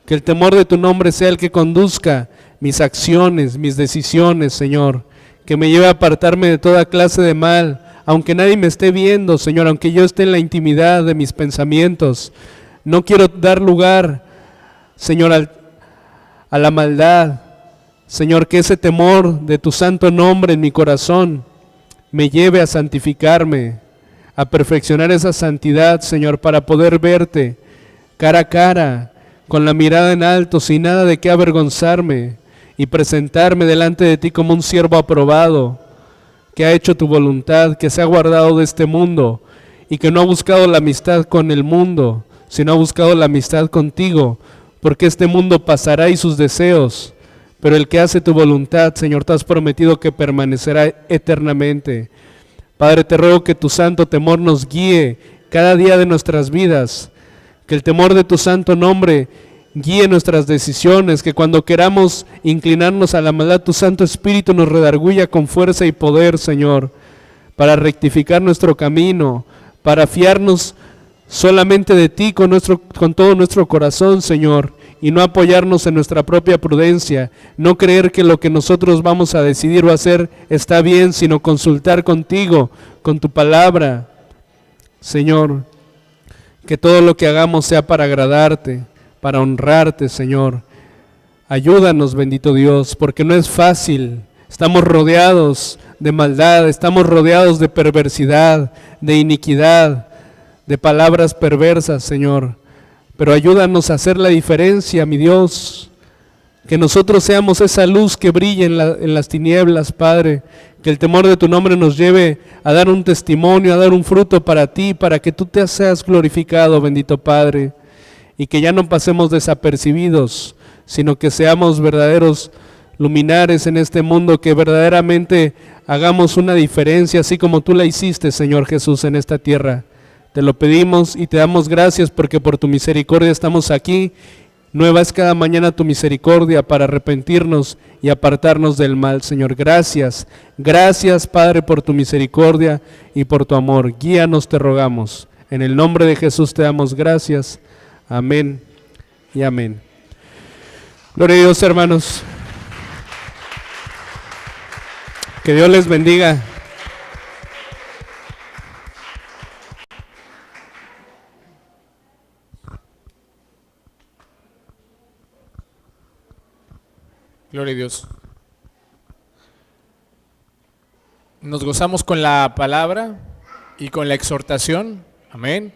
Que el temor de tu nombre sea el que conduzca mis acciones, mis decisiones, Señor. Que me lleve a apartarme de toda clase de mal, aunque nadie me esté viendo, Señor, aunque yo esté en la intimidad de mis pensamientos. No quiero dar lugar, Señor, a la maldad. Señor, que ese temor de tu santo nombre en mi corazón me lleve a santificarme, a perfeccionar esa santidad, Señor, para poder verte cara a cara, con la mirada en alto, sin nada de qué avergonzarme, y presentarme delante de ti como un siervo aprobado, que ha hecho tu voluntad, que se ha guardado de este mundo, y que no ha buscado la amistad con el mundo, sino ha buscado la amistad contigo, porque este mundo pasará y sus deseos, pero el que hace tu voluntad, Señor, te has prometido que permanecerá eternamente. Padre, te ruego que tu santo temor nos guíe cada día de nuestras vidas, que el temor de tu santo nombre guíe nuestras decisiones, que cuando queramos inclinarnos a la maldad, tu Santo Espíritu nos redarguya con fuerza y poder, Señor, para rectificar nuestro camino, para fiarnos solamente de ti con todo nuestro corazón, Señor, y no apoyarnos en nuestra propia prudencia, no creer que lo que nosotros vamos a decidir o hacer está bien, sino consultar contigo, con tu palabra. Señor, que todo lo que hagamos sea para agradarte, para honrarte, Señor. Ayúdanos, bendito Dios, porque no es fácil. Estamos rodeados de maldad, estamos rodeados de perversidad, de iniquidad, de palabras perversas, Señor. Pero ayúdanos a hacer la diferencia, mi Dios. Que nosotros seamos esa luz que brilla en las tinieblas, Padre. Que el temor de tu nombre nos lleve a dar un testimonio, a dar un fruto para ti, para que tú te seas glorificado, bendito Padre. Y que ya no pasemos desapercibidos, sino que seamos verdaderos luminares en este mundo, que verdaderamente hagamos una diferencia, así como tú la hiciste, Señor Jesús, en esta tierra. Te lo pedimos y te damos gracias porque por tu misericordia estamos aquí. Nueva es cada mañana tu misericordia para arrepentirnos y apartarnos del mal, Señor. Gracias, gracias, Padre, por tu misericordia y por tu amor. Guíanos, te rogamos. En el nombre de Jesús te damos gracias. Amén y amén. Gloria a Dios, hermanos. Que Dios les bendiga. Gloria a Dios. Nos gozamos con la palabra y con la exhortación. Amén.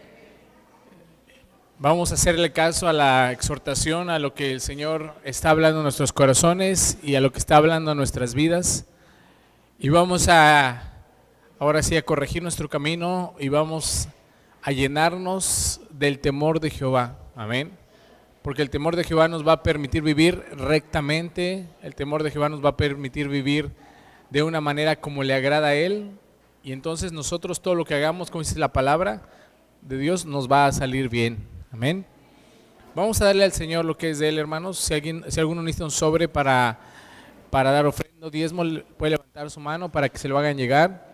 Vamos a hacerle caso a la exhortación, a lo que el Señor está hablando en nuestros corazones y a lo que está hablando en nuestras vidas. Y vamos ahora sí, a corregir nuestro camino y vamos a llenarnos del temor de Jehová. Amén. Porque el temor de Jehová nos va a permitir vivir rectamente, el temor de Jehová nos va a permitir vivir de una manera como le agrada a Él, y entonces nosotros todo lo que hagamos, como dice la palabra de Dios, nos va a salir bien. Amén. Vamos a darle al Señor lo que es de Él, hermanos. Si alguno necesita un sobre para dar ofrenda, diezmo, puede levantar su mano para que se lo hagan llegar.